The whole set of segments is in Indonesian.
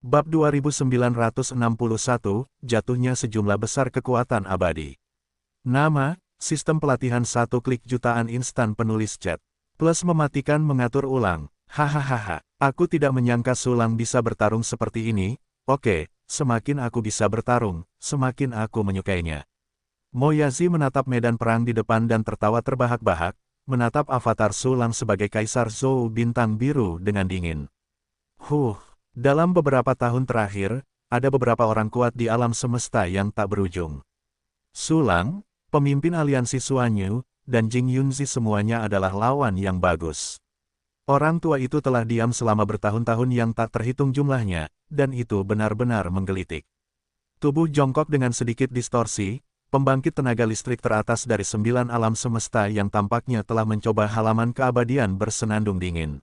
Bab 2961, Jatuhnya Sejumlah Besar Kekuatan Abadi. Nama, Sistem Pelatihan 1 Klik Jutaan Instan Penulis Chat. Plus mematikan mengatur ulang. Hahaha, aku tidak menyangka Sulang bisa bertarung seperti ini. Oke, semakin aku bisa bertarung, semakin aku menyukainya. Moyazi menatap medan perang di depan dan tertawa terbahak-bahak, menatap avatar Sulang sebagai Kaisar Zhou bintang biru dengan dingin. Dalam beberapa tahun terakhir, ada beberapa orang kuat di alam semesta yang tak berujung. Sulang, pemimpin aliansi Suanyu, dan Jing Yunzi semuanya adalah lawan yang bagus. Orang tua itu telah diam selama bertahun-tahun yang tak terhitung jumlahnya, dan itu benar-benar menggelitik. Tubuh jongkok dengan sedikit distorsi, pembangkit tenaga listrik teratas dari 9 alam semesta yang tampaknya telah mencoba halaman keabadian bersenandung dingin.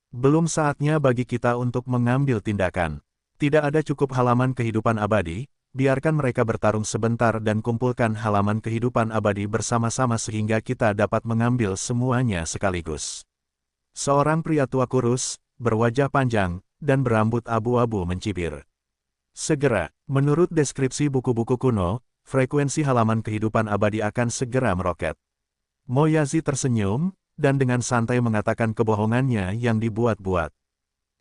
Belum saatnya bagi kita untuk mengambil tindakan. Tidak ada cukup halaman kehidupan abadi, biarkan mereka bertarung sebentar dan kumpulkan halaman kehidupan abadi bersama-sama sehingga kita dapat mengambil semuanya sekaligus. Seorang pria tua kurus, berwajah panjang, dan berambut abu-abu mencibir. Segera, menurut deskripsi buku-buku kuno, frekuensi halaman kehidupan abadi akan segera meroket. Moyazi tersenyum, dan dengan santai mengatakan kebohongannya yang dibuat-buat.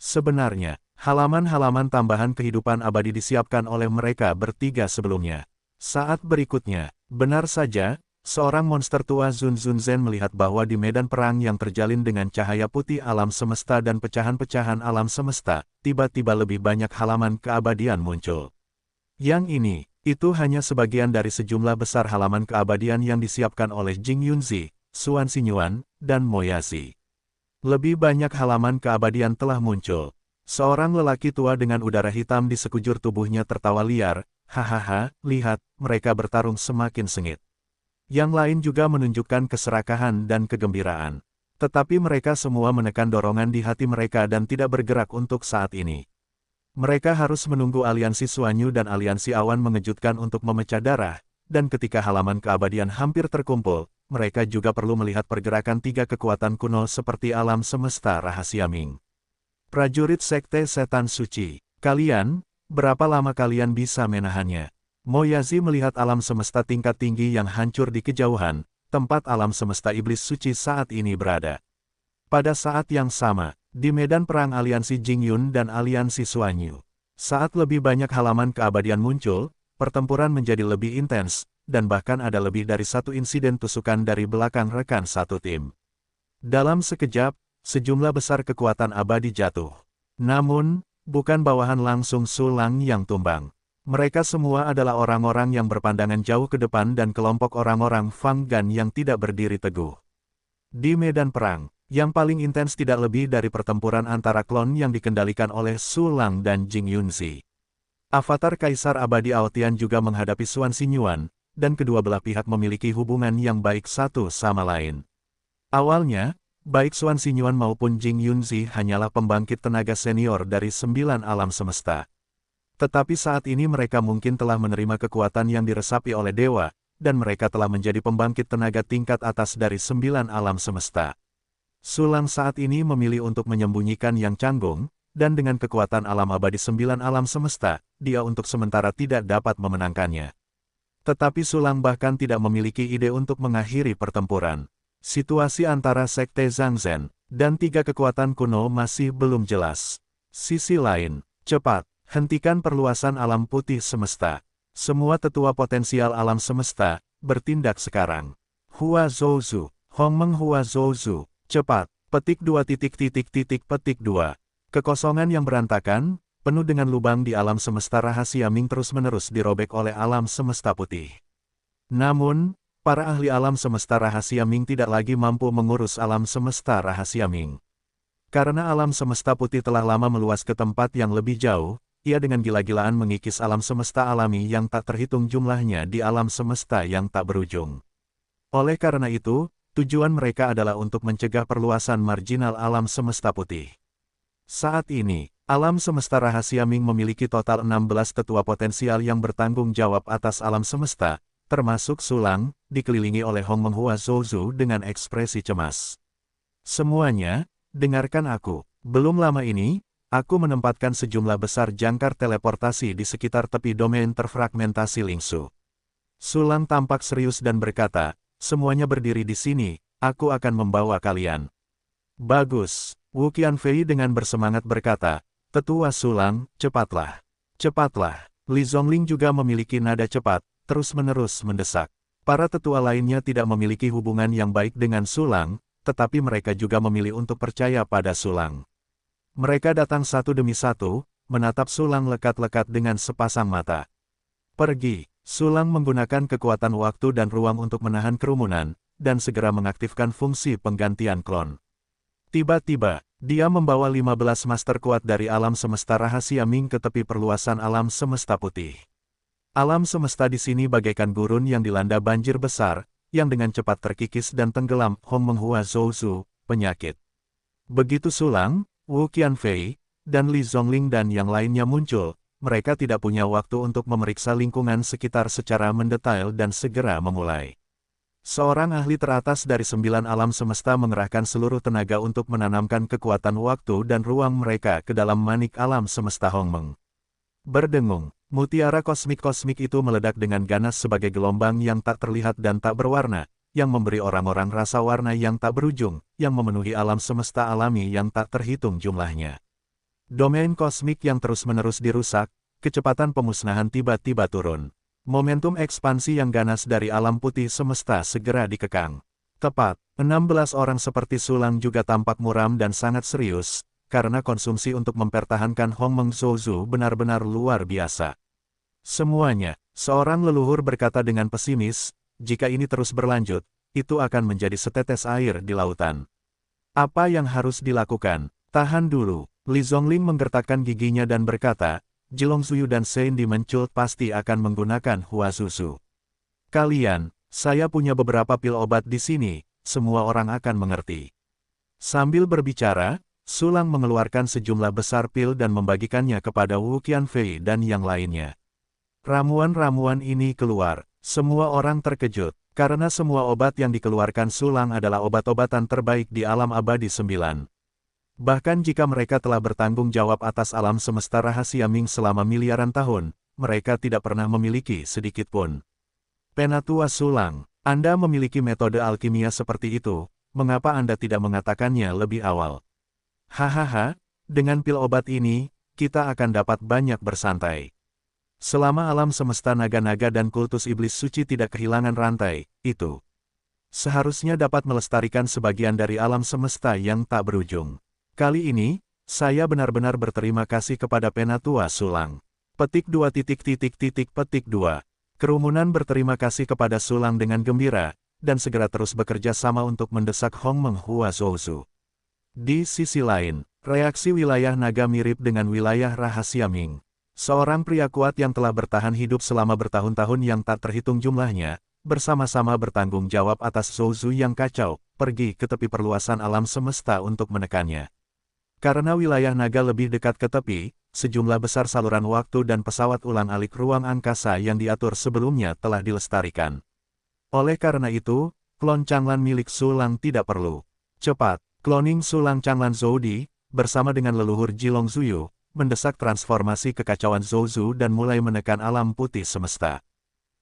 Sebenarnya, halaman-halaman tambahan kehidupan abadi disiapkan oleh mereka bertiga sebelumnya. Saat berikutnya, benar saja, seorang monster tua Zun Zunzen melihat bahwa di medan perang yang terjalin dengan cahaya putih alam semesta dan pecahan-pecahan alam semesta, tiba-tiba lebih banyak halaman keabadian muncul. Yang ini, itu hanya sebagian dari sejumlah besar halaman keabadian yang disiapkan oleh Jing Yunzi, Suan Xinyuan, dan Moyazi. Lebih banyak halaman keabadian telah muncul. Seorang lelaki tua dengan udara hitam di sekujur tubuhnya tertawa liar, hahaha, lihat, mereka bertarung semakin sengit. Yang lain juga menunjukkan keserakahan dan kegembiraan. Tetapi mereka semua menekan dorongan di hati mereka dan tidak bergerak untuk saat ini. Mereka harus menunggu aliansi Suanyu dan aliansi Awan mengejutkan untuk memecah darah, dan ketika halaman keabadian hampir terkumpul, mereka juga perlu melihat pergerakan tiga kekuatan kuno seperti alam semesta rahasia Ming. Prajurit Sekte Setan Suci, kalian, berapa lama kalian bisa menahannya? Moyazi melihat alam semesta tingkat tinggi yang hancur di kejauhan, tempat alam semesta iblis suci saat ini berada. Pada saat yang sama, di medan perang aliansi Jingyun dan aliansi Suanyu, saat lebih banyak halaman keabadian muncul, pertempuran menjadi lebih intens, dan bahkan ada lebih dari satu insiden tusukan dari belakang rekan satu tim. Dalam sekejap, sejumlah besar kekuatan abadi jatuh. Namun, bukan bawahan langsung Sulang yang tumbang. Mereka semua adalah orang-orang yang berpandangan jauh ke depan dan kelompok orang-orang Fang Gan yang tidak berdiri teguh. Di medan perang, yang paling intens tidak lebih dari pertempuran antara klon yang dikendalikan oleh Sulang dan Jing Yunzi. Avatar Kaisar Abadi Aotian juga menghadapi Suan Xinyuan, dan kedua belah pihak memiliki hubungan yang baik satu sama lain. Awalnya, baik Suan Xinyuan maupun Jing Yunzi hanyalah pembangkit tenaga senior dari 9 alam semesta. Tetapi saat ini mereka mungkin telah menerima kekuatan yang diresapi oleh dewa, dan mereka telah menjadi pembangkit tenaga tingkat atas dari 9 alam semesta. Sulang saat ini memilih untuk menyembunyikan yang canggung, dan dengan kekuatan alam abadi 9 alam semesta, dia untuk sementara tidak dapat memenangkannya. Tetapi Sulang bahkan tidak memiliki ide untuk mengakhiri pertempuran. Situasi antara Sekte Zhangzhen dan tiga kekuatan kuno masih belum jelas. Sisi lain, cepat, hentikan perluasan alam putih semesta. Semua tetua potensial alam semesta, bertindak sekarang. Hua Zhouzu, Hongmeng Hua Zhouzu, cepat, petik 2 petik 2. Kekosongan yang berantakan, penuh dengan lubang di alam semesta rahasia Ming terus-menerus dirobek oleh alam semesta putih. Namun, para ahli alam semesta rahasia Ming tidak lagi mampu mengurus alam semesta rahasia Ming. Karena alam semesta putih telah lama meluas ke tempat yang lebih jauh, ia dengan gila-gilaan mengikis alam semesta alami yang tak terhitung jumlahnya di alam semesta yang tak berujung. Oleh karena itu, tujuan mereka adalah untuk mencegah perluasan marginal alam semesta putih. Saat ini, alam semesta rahasia Ming memiliki total 16 tetua potensial yang bertanggung jawab atas alam semesta, termasuk Sulang, dikelilingi oleh Hongmeng Hua Zhouzu dengan ekspresi cemas. Semuanya, dengarkan aku. Belum lama ini, aku menempatkan sejumlah besar jangkar teleportasi di sekitar tepi domain terfragmentasi Lingsu. Sulang tampak serius dan berkata, semuanya berdiri di sini, aku akan membawa kalian. Bagus, Wu Qianfei dengan bersemangat berkata, Tetua Sulang, cepatlah. Cepatlah. Li Zongling juga memiliki nada cepat, terus-menerus mendesak. Para tetua lainnya tidak memiliki hubungan yang baik dengan Sulang, tetapi mereka juga memilih untuk percaya pada Sulang. Mereka datang satu demi satu, menatap Sulang lekat-lekat dengan sepasang mata. Pergi. Sulang menggunakan kekuatan waktu dan ruang untuk menahan kerumunan, dan segera mengaktifkan fungsi penggantian klon. Tiba-tiba, dia membawa 15 master kuat dari alam semesta rahasia Ming ke tepi perluasan alam semesta putih. Alam semesta di sini bagaikan gurun yang dilanda banjir besar, yang dengan cepat terkikis dan tenggelam. Hong Menghua Zhouzu, penyakit. Begitu Sulang, Wu Qianfei, dan Li Zongling dan yang lainnya muncul, mereka tidak punya waktu untuk memeriksa lingkungan sekitar secara mendetail dan segera memulai. Seorang ahli teratas dari 9 alam semesta mengerahkan seluruh tenaga untuk menanamkan kekuatan waktu dan ruang mereka ke dalam manik alam semesta Hongmeng. Berdengung, mutiara kosmik-kosmik itu meledak dengan ganas sebagai gelombang yang tak terlihat dan tak berwarna, yang memberi orang-orang rasa warna yang tak berujung, yang memenuhi alam semesta alami yang tak terhitung jumlahnya. Domain kosmik yang terus-menerus dirusak, kecepatan pemusnahan tiba-tiba turun. Momentum ekspansi yang ganas dari alam putih semesta segera dikekang. Tepat, 16 orang seperti Sulang juga tampak muram dan sangat serius, karena konsumsi untuk mempertahankan Hongmeng Zhouzu benar-benar luar biasa. Semuanya, seorang leluhur berkata dengan pesimis, jika ini terus berlanjut, itu akan menjadi setetes air di lautan. Apa yang harus dilakukan? Tahan dulu. Li Zongling menggertakkan giginya dan berkata, Jilong Zuyu dan Sein Di Mencult pasti akan menggunakan Hua Susu. Kalian, saya punya beberapa pil obat di sini, semua orang akan mengerti. Sambil berbicara, Sulang mengeluarkan sejumlah besar pil dan membagikannya kepada Wu Qianfei dan yang lainnya. Ramuan-ramuan ini keluar, semua orang terkejut, karena semua obat yang dikeluarkan Sulang adalah obat-obatan terbaik di alam abadi 9. Bahkan jika mereka telah bertanggung jawab atas alam semesta rahasia Ming selama miliaran tahun, mereka tidak pernah memiliki sedikit pun. Penatua Sulang, Anda memiliki metode alkimia seperti itu, mengapa Anda tidak mengatakannya lebih awal? Hahaha, dengan pil obat ini, kita akan dapat banyak bersantai. Selama alam semesta naga-naga dan kultus iblis suci tidak kehilangan rantai, itu seharusnya dapat melestarikan sebagian dari alam semesta yang tak berujung. Kali ini, saya benar-benar berterima kasih kepada Penatua Sulang. Petik 2 petik 2. Kerumunan berterima kasih kepada Sulang dengan gembira, dan segera terus bekerja sama untuk mendesak Hongmeng Hua Zhouzu. Di sisi lain, reaksi wilayah naga mirip dengan wilayah rahasia Ming. Seorang pria kuat yang telah bertahan hidup selama bertahun-tahun yang tak terhitung jumlahnya, bersama-sama bertanggung jawab atas Zhouzu yang kacau, pergi ke tepi perluasan alam semesta untuk menekannya. Karena wilayah naga lebih dekat ke tepi, sejumlah besar saluran waktu dan pesawat ulang-alik ruang angkasa yang diatur sebelumnya telah dilestarikan. Oleh karena itu, klon Changlan milik Sulang tidak perlu. Cepat, cloning Sulang Changlan Zhoudi, bersama dengan leluhur Jilong Zuyu, mendesak transformasi kekacauan Zhouzu dan mulai menekan alam putih semesta.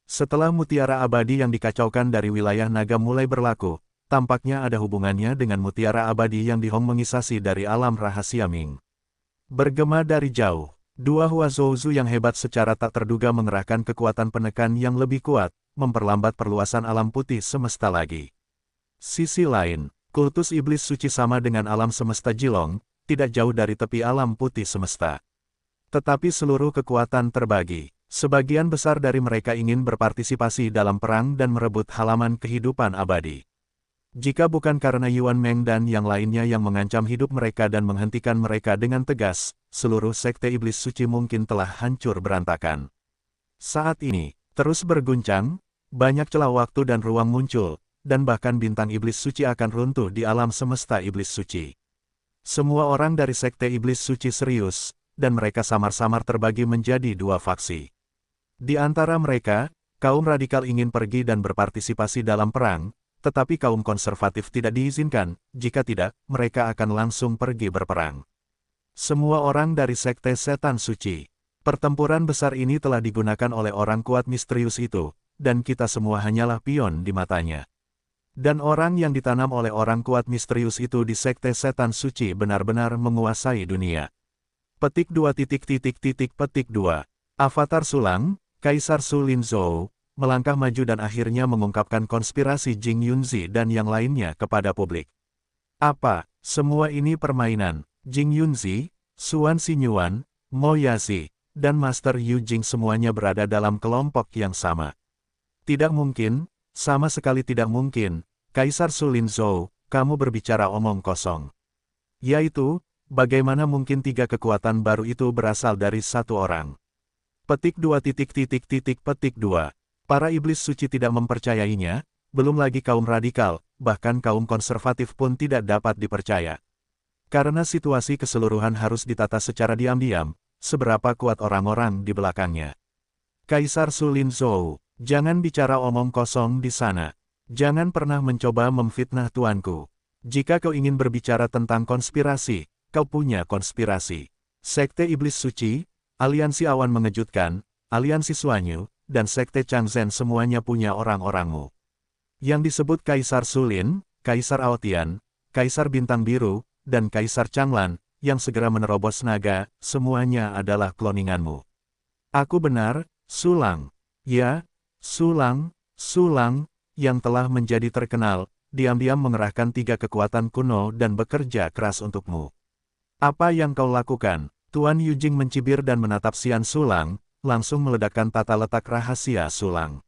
Setelah mutiara abadi yang dikacaukan dari wilayah naga mulai berlaku, tampaknya ada hubungannya dengan mutiara abadi yang dihongmengisasi dari alam rahasia Ming. Bergema dari jauh, dua Hua Zhouzu yang hebat secara tak terduga mengerahkan kekuatan penekan yang lebih kuat, memperlambat perluasan alam putih semesta lagi. Sisi lain, kultus iblis suci sama dengan alam semesta Jilong, tidak jauh dari tepi alam putih semesta. Tetapi seluruh kekuatan terbagi. Sebagian besar dari mereka ingin berpartisipasi dalam perang dan merebut halaman kehidupan abadi. Jika bukan karena Yuan Meng dan yang lainnya yang mengancam hidup mereka dan menghentikan mereka dengan tegas, seluruh sekte iblis suci mungkin telah hancur berantakan. Saat ini, terus berguncang, banyak celah waktu dan ruang muncul, dan bahkan bintang iblis suci akan runtuh di alam semesta iblis suci. Semua orang dari sekte iblis suci serius, dan mereka samar-samar terbagi menjadi dua faksi. Di antara mereka, kaum radikal ingin pergi dan berpartisipasi dalam perang, tetapi kaum konservatif tidak diizinkan, jika tidak, mereka akan langsung pergi berperang. Semua orang dari Sekte Setan Suci. Pertempuran besar ini telah digunakan oleh orang kuat misterius itu, dan kita semua hanyalah pion di matanya. Dan orang yang ditanam oleh orang kuat misterius itu di Sekte Setan Suci benar-benar menguasai dunia. Petik 2. Petik 2. Avatar Sulang, Kaisar Su Linzhou, melangkah maju dan akhirnya mengungkapkan konspirasi Jing Yunzi dan yang lainnya kepada publik. Apa, semua ini permainan? Jing Yunzi, Xuan Xinyuan, Mo Yazi, dan Master Yu Jing semuanya berada dalam kelompok yang sama. Tidak mungkin, sama sekali tidak mungkin, Kaisar Su Linzhou, kamu berbicara omong kosong. Yaitu, bagaimana mungkin 3 kekuatan baru itu berasal dari satu orang? Petik 2. Petik 2. Para iblis suci tidak mempercayainya, belum lagi kaum radikal, bahkan kaum konservatif pun tidak dapat dipercaya. Karena situasi keseluruhan harus ditata secara diam-diam, seberapa kuat orang-orang di belakangnya. Kaisar Su Linzhou, jangan bicara omong kosong di sana. Jangan pernah mencoba memfitnah tuanku. Jika kau ingin berbicara tentang konspirasi, kau punya konspirasi. Sekte Iblis Suci, Aliansi Awan Mengejutkan, Aliansi Suanyu, dan Sekte Changzhen semuanya punya orang-orangmu. Yang disebut Kaisar Sulin, Kaisar Aotian, Kaisar Bintang Biru, dan Kaisar Changlan, yang segera menerobos naga, semuanya adalah kloninganmu. Aku benar, Sulang. Ya, Sulang, yang telah menjadi terkenal, diam-diam mengerahkan 3 kekuatan kuno dan bekerja keras untukmu. Apa yang kau lakukan? Tuan Yujing mencibir dan menatap Xian Sulang, langsung meledakkan tata letak rahasia Sulang.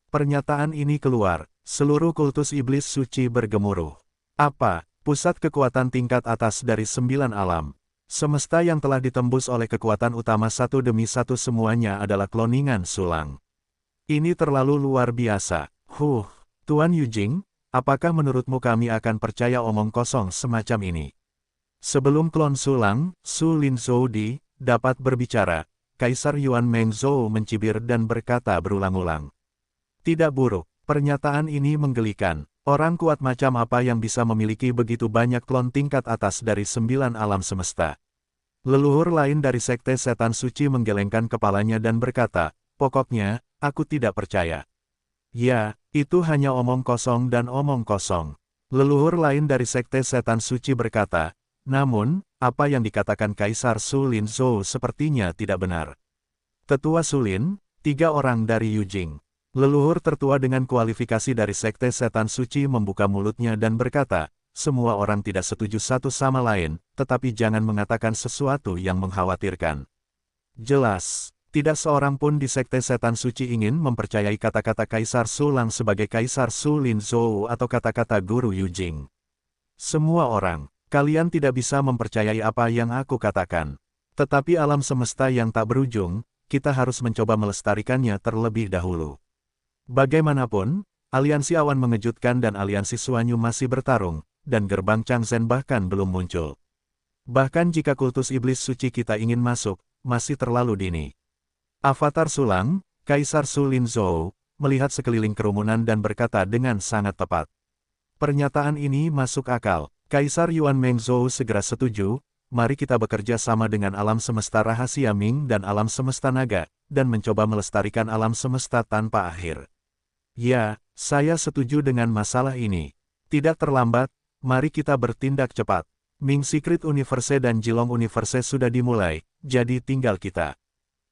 Pernyataan ini keluar, seluruh kultus iblis suci bergemuruh. Apa? Pusat kekuatan tingkat atas dari 9 alam. Semesta yang telah ditembus oleh kekuatan utama satu demi satu semuanya adalah kloningan Sulang. Ini terlalu luar biasa. Tuan Yujing, apakah menurutmu kami akan percaya omong kosong semacam ini? Sebelum klon Sulang, Su Linzhou dapat berbicara, Kaisar Yuan Mengzhou mencibir dan berkata berulang-ulang. Tidak buruk, pernyataan ini menggelikan. Orang kuat macam apa yang bisa memiliki begitu banyak klon tingkat atas dari 9 alam semesta? Leluhur lain dari Sekte Setan Suci menggelengkan kepalanya dan berkata, pokoknya, aku tidak percaya. Ya, itu hanya omong kosong dan omong kosong. Leluhur lain dari Sekte Setan Suci berkata, namun, apa yang dikatakan Kaisar Su Linzhou sepertinya tidak benar. Tetua Sulin, 3 orang dari Yujing. Leluhur tertua dengan kualifikasi dari Sekte Setan Suci membuka mulutnya dan berkata, semua orang tidak setuju satu sama lain, tetapi jangan mengatakan sesuatu yang mengkhawatirkan. Jelas, tidak seorang pun di Sekte Setan Suci ingin mempercayai kata-kata Kaisar Sulang sebagai Kaisar Su Linzhou atau kata-kata Guru Yujing. Semua orang, kalian tidak bisa mempercayai apa yang aku katakan. Tetapi alam semesta yang tak berujung, kita harus mencoba melestarikannya terlebih dahulu. Bagaimanapun, Aliansi Awan Mengejutkan dan Aliansi Suanyu masih bertarung, dan gerbang Changzhen bahkan belum muncul. Bahkan jika kultus iblis suci kita ingin masuk, masih terlalu dini. Avatar Sulang, Kaisar Su Linzhou, melihat sekeliling kerumunan dan berkata dengan sangat tepat. Pernyataan ini masuk akal. Kaisar Yuan Mengzhou segera setuju, mari kita bekerja sama dengan alam semesta rahasia Ming dan alam semesta naga, dan mencoba melestarikan alam semesta tanpa akhir. Ya, saya setuju dengan masalah ini. Tidak terlambat, mari kita bertindak cepat. Ming Secret Universe dan Jilong Universe sudah dimulai, jadi tinggal kita.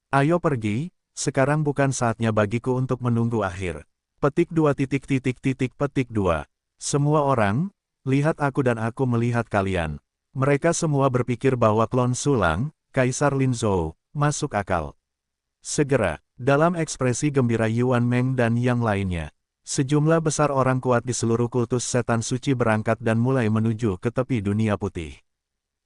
Ayo pergi, sekarang bukan saatnya bagiku untuk menunggu akhir. Petik 2. Petik 2. Semua orang, lihat aku dan aku melihat kalian. Mereka semua berpikir bahwa klon Sulang, Kaisar Linzhou, masuk akal. Segera, dalam ekspresi gembira Yuan Meng dan yang lainnya, sejumlah besar orang kuat di seluruh kultus setan suci berangkat dan mulai menuju ke tepi dunia putih.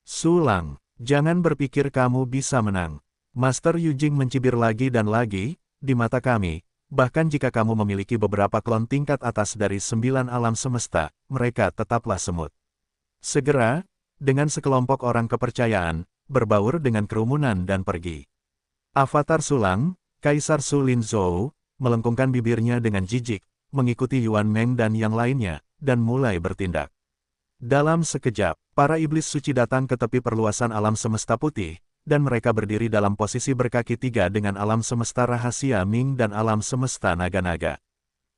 Sulang, jangan berpikir kamu bisa menang. Master Yujing mencibir lagi dan lagi, di mata kami, bahkan jika kamu memiliki beberapa klon tingkat atas dari 9 alam semesta, mereka tetaplah semut. Segera, dengan sekelompok orang kepercayaan, berbaur dengan kerumunan dan pergi. Avatar Sulang, Kaisar Su Linzhou, melengkungkan bibirnya dengan jijik, mengikuti Yuan Meng dan yang lainnya, dan mulai bertindak. Dalam sekejap, para iblis suci datang ke tepi perluasan alam semesta putih, dan mereka berdiri dalam posisi berkaki tiga dengan alam semesta rahasia Ming dan alam semesta naga-naga.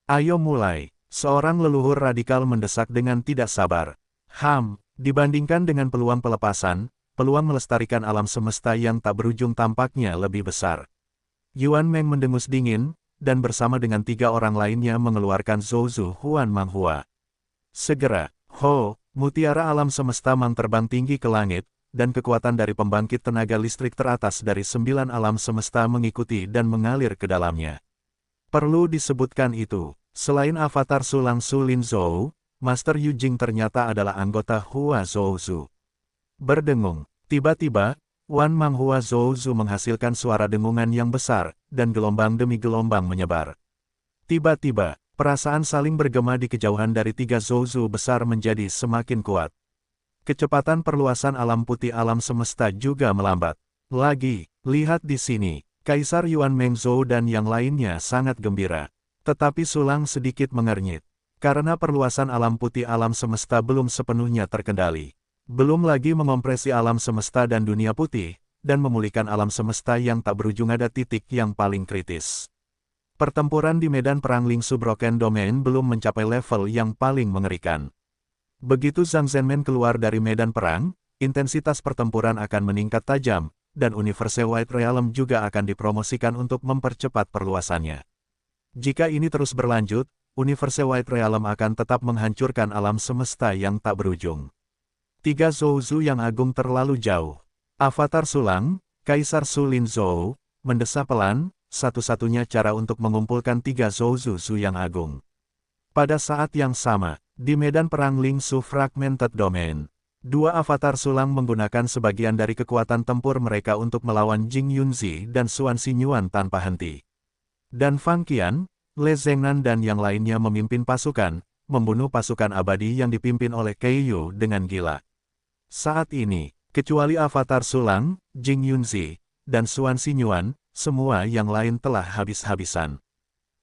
Ayo mulai, seorang leluhur radikal mendesak dengan tidak sabar. Dibandingkan dengan peluang pelepasan, peluang melestarikan alam semesta yang tak berujung tampaknya lebih besar. Yuan Meng mendengus dingin, dan bersama dengan 3 orang lainnya mengeluarkan Zhouzu Huan Manghua. Segera, mutiara alam semesta Mang terbang tinggi ke langit, dan kekuatan dari pembangkit tenaga listrik teratas dari 9 alam semesta mengikuti dan mengalir ke dalamnya. Perlu disebutkan itu, selain avatar Sulang Su Lin Zhou, Master Yu Jing ternyata adalah anggota Hua Zhouzu. Berdengung, tiba-tiba, Wan Manghua Zhouzu menghasilkan suara dengungan yang besar, dan gelombang demi gelombang menyebar. Tiba-tiba, perasaan saling bergema di kejauhan dari 3 Zhouzu besar menjadi semakin kuat. Kecepatan perluasan alam putih alam semesta juga melambat. Lagi, lihat di sini, Kaisar Yuan Mengzhou dan yang lainnya sangat gembira. Tetapi Sulang sedikit mengernyit. Karena perluasan alam putih alam semesta belum sepenuhnya terkendali. Belum lagi mengompresi alam semesta dan dunia putih, dan memulihkan alam semesta yang tak berujung ada titik yang paling kritis. Pertempuran di medan perang Lingsu Broken Domain belum mencapai level yang paling mengerikan. Begitu Zhang Zhenmen keluar dari medan perang, intensitas pertempuran akan meningkat tajam, dan Universe White Realm juga akan dipromosikan untuk mempercepat perluasannya. Jika ini terus berlanjut, Universe White Realm akan tetap menghancurkan alam semesta yang tak berujung. 3 Zhouzu yang agung terlalu jauh. Avatar Sulang, Kaisar Su Lin Zhou, mendesah pelan, satu-satunya cara untuk mengumpulkan 3 Zhouzu yang agung. Pada saat yang sama, di medan perang Lingsu Fragmented Domain, 2 avatar Sulang menggunakan sebagian dari kekuatan tempur mereka untuk melawan Jing Yunzi dan Xuan Xinyuan tanpa henti. Dan Fang Qian, Le Zhengnan dan yang lainnya memimpin pasukan, membunuh pasukan abadi yang dipimpin oleh Keiyu dengan gila. Saat ini, kecuali avatar Sulang, Jing Yunzi, dan Xuan Xinyuan, semua yang lain telah habis-habisan.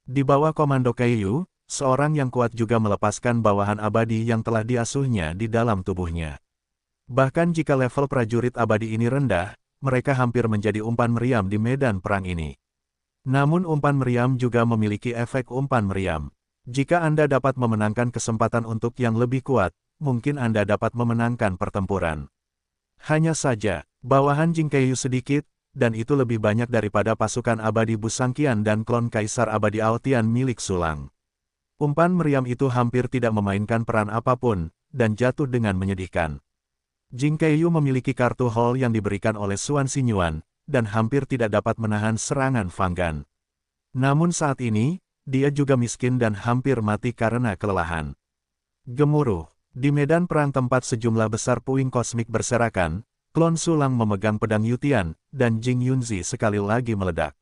Di bawah komando Keiyu, seorang yang kuat juga melepaskan bawahan abadi yang telah diasuhnya di dalam tubuhnya. Bahkan jika level prajurit abadi ini rendah, mereka hampir menjadi umpan meriam di medan perang ini. Namun umpan meriam juga memiliki efek umpan meriam. Jika Anda dapat memenangkan kesempatan untuk yang lebih kuat, mungkin Anda dapat memenangkan pertempuran. Hanya saja, bawahan Jing Keiyu sedikit, dan itu lebih banyak daripada pasukan abadi Busangqian dan klon Kaisar Abadi Aotian milik Sulang. Umpan meriam itu hampir tidak memainkan peran apapun, dan jatuh dengan menyedihkan. Jing Keiyu memiliki kartu Hall yang diberikan oleh Xuan Xinyuan, dan hampir tidak dapat menahan serangan Fang Gan. Namun saat ini, dia juga miskin dan hampir mati karena kelelahan. Gemuruh. Di medan perang tempat sejumlah besar puing kosmik berserakan, klon Sulang memegang pedang Yutian, dan Jing Yunzi sekali lagi meledak.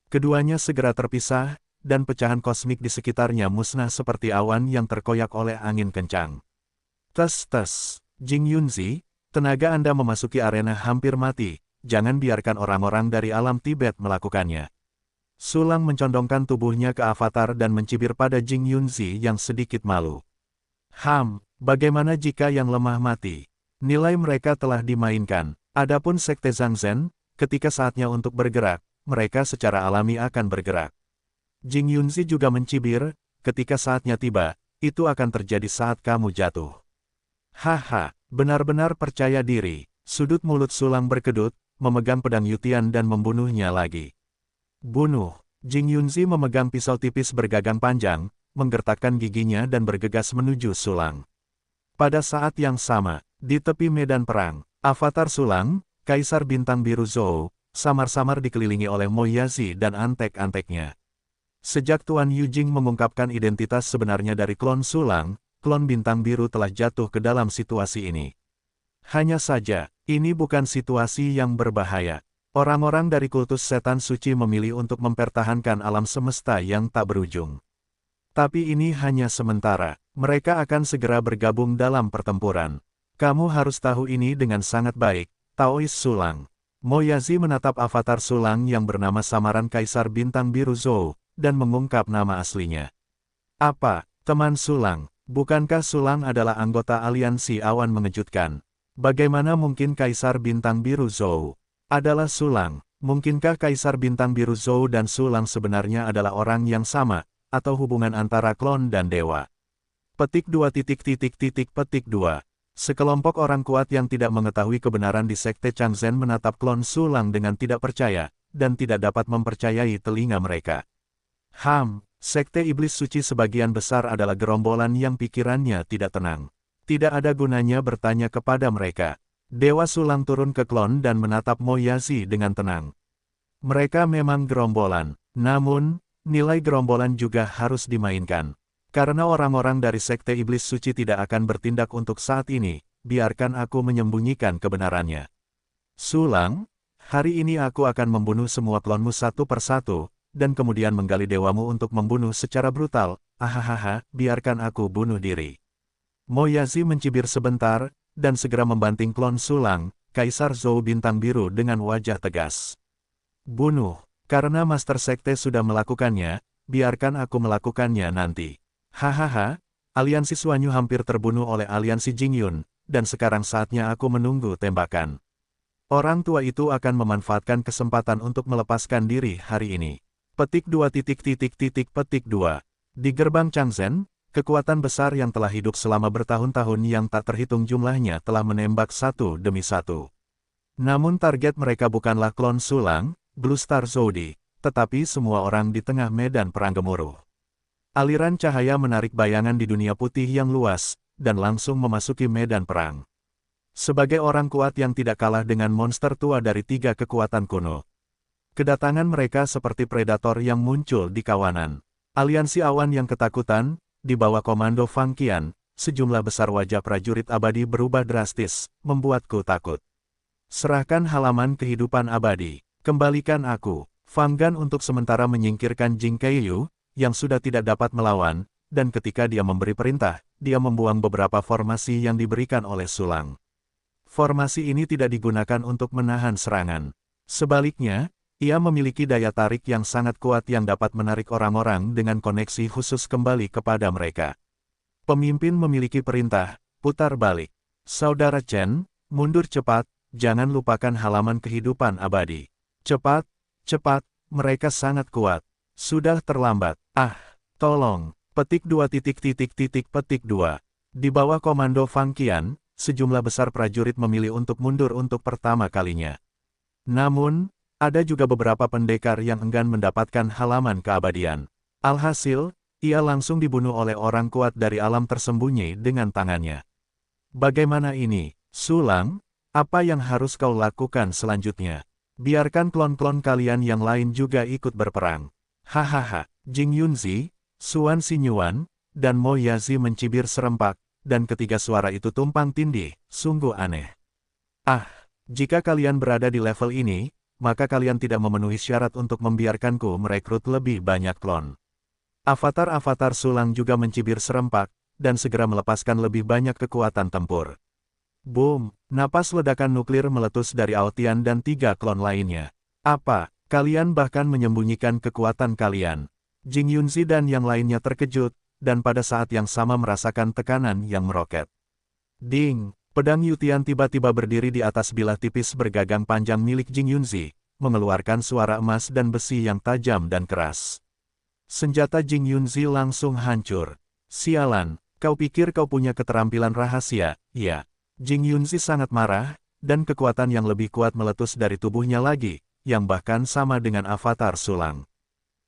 Keduanya segera terpisah, dan pecahan kosmik di sekitarnya musnah seperti awan yang terkoyak oleh angin kencang. Tes, Jing Yunzi, tenaga Anda memasuki arena hampir mati, jangan biarkan orang-orang dari alam Tibet melakukannya. Sulang mencondongkan tubuhnya ke avatar dan mencibir pada Jing Yunzi yang sedikit malu. Bagaimana jika yang lemah mati? Nilai mereka telah dimainkan. Adapun Sekte Zhang Zhen, ketika saatnya untuk bergerak, mereka secara alami akan bergerak. Jing Yunzi juga mencibir, ketika saatnya tiba, itu akan terjadi saat kamu jatuh. Benar-benar percaya diri. Sudut mulut Sulang berkedut, memegang pedang Yutian dan membunuhnya lagi. Bunuh. Jing Yunzi memegang pisau tipis bergagang panjang, menggertakkan giginya dan bergegas menuju Sulang. Pada saat yang sama, di tepi medan perang, avatar Sulang, Kaisar Bintang Biru Zhou, samar-samar dikelilingi oleh Mo Yazi dan antek-anteknya. Sejak Tuan Yujing mengungkapkan identitas sebenarnya dari klon Sulang, klon Bintang Biru telah jatuh ke dalam situasi ini. Hanya saja, ini bukan situasi yang berbahaya. Orang-orang dari kultus setan suci memilih untuk mempertahankan alam semesta yang tak berujung. Tapi ini hanya sementara, mereka akan segera bergabung dalam pertempuran. Kamu harus tahu ini dengan sangat baik, Taois Sulang. Mo Yazi menatap avatar Sulang yang bernama samaran Kaisar Bintang Biru Zhou, dan mengungkap nama aslinya. Apa, teman Sulang, Bukankah Sulang adalah anggota aliansi awan mengejutkan? Bagaimana mungkin Kaisar Bintang Biru Zhou adalah Sulang? Mungkinkah Kaisar Bintang Biru Zhou dan Sulang sebenarnya adalah orang yang sama, atau hubungan antara klon dan dewa? Petik 2. Petik 2. Sekelompok orang kuat yang tidak mengetahui kebenaran di Sekte Changzhen menatap klon Sulang dengan tidak percaya, dan tidak dapat mempercayai telinga mereka. Sekte Iblis Suci sebagian besar adalah gerombolan yang pikirannya tidak tenang. Tidak ada gunanya bertanya kepada mereka. Dewa Sulang turun ke klon dan menatap Mo Yazi dengan tenang. Mereka memang gerombolan, namun, nilai gerombolan juga harus dimainkan. Karena orang-orang dari Sekte Iblis Suci tidak akan bertindak untuk saat ini, biarkan aku menyembunyikan kebenarannya. Sulang, hari ini aku akan membunuh semua klonmu satu persatu, dan kemudian menggali dewamu untuk membunuh secara brutal. Ahahaha, biarkan aku bunuh diri. Mo Yazi mencibir sebentar, dan segera membanting klon Sulang, Kaisar Zhou Bintang Biru dengan wajah tegas. Bunuh, karena Master Sekte sudah melakukannya, biarkan aku melakukannya nanti. Hahaha, aliansi Suanyu hampir terbunuh oleh aliansi Jingyun, dan sekarang saatnya aku menunggu tembakan. Orang tua itu akan memanfaatkan kesempatan untuk melepaskan diri hari ini. Petik 2. Petik 2. Di gerbang Changzhen, kekuatan besar yang telah hidup selama bertahun-tahun yang tak terhitung jumlahnya telah menembak satu demi satu. Namun target mereka bukanlah klon Sulang, Blue Star Zodi, tetapi semua orang di tengah medan perang gemuruh. Aliran cahaya menarik bayangan di dunia putih yang luas, dan langsung memasuki medan perang. Sebagai orang kuat yang tidak kalah dengan monster tua dari 3 kekuatan kuno, kedatangan mereka seperti predator yang muncul di kawanan. Aliansi awan yang ketakutan, di bawah komando Fang Qian, sejumlah besar wajah prajurit abadi berubah drastis, membuatku takut. Serahkan halaman kehidupan abadi, kembalikan aku. Fang Gan untuk sementara menyingkirkan Jing Keiyu, yang sudah tidak dapat melawan, dan ketika dia memberi perintah, dia membuang beberapa formasi yang diberikan oleh Sulang. Formasi ini tidak digunakan untuk menahan serangan. Sebaliknya, ia memiliki daya tarik yang sangat kuat yang dapat menarik orang-orang dengan koneksi khusus kembali kepada mereka. Pemimpin memiliki perintah, putar balik. Saudara Chen, mundur cepat, jangan lupakan halaman kehidupan abadi. Cepat, cepat, mereka sangat kuat. Sudah terlambat. Tolong. Petik 2. Petik 2. Di bawah komando Fang Qian, sejumlah besar prajurit memilih untuk mundur untuk pertama kalinya. Namun, ada juga beberapa pendekar yang enggan mendapatkan halaman keabadian. Alhasil, ia langsung dibunuh oleh orang kuat dari alam tersembunyi dengan tangannya. Bagaimana ini, Sulang? Apa yang harus kau lakukan selanjutnya? Biarkan klon-klon kalian yang lain juga ikut berperang. Hahaha, Jing Yunzi, Suan Xinyuan, dan Mo Yazi mencibir serempak, dan ketiga suara itu tumpang tindih, sungguh aneh. Jika kalian berada di level ini, maka kalian tidak memenuhi syarat untuk membiarkanku merekrut lebih banyak klon. Avatar-avatar Sulang juga mencibir serempak, dan segera melepaskan lebih banyak kekuatan tempur. Boom, napas ledakan nuklir meletus dari Aotian dan 3 klon lainnya. Apa, kalian bahkan menyembunyikan kekuatan kalian? Jing Yunzi dan yang lainnya terkejut, dan pada saat yang sama merasakan tekanan yang meroket. Ding! Pedang Yutian tiba-tiba berdiri di atas bilah tipis bergagang panjang milik Jing Yunzi, mengeluarkan suara emas dan besi yang tajam dan keras. Senjata Jing Yunzi langsung hancur. Sialan, kau pikir kau punya keterampilan rahasia? Ya. Jing Yunzi sangat marah, dan kekuatan yang lebih kuat meletus dari tubuhnya lagi, yang bahkan sama dengan avatar Sulang.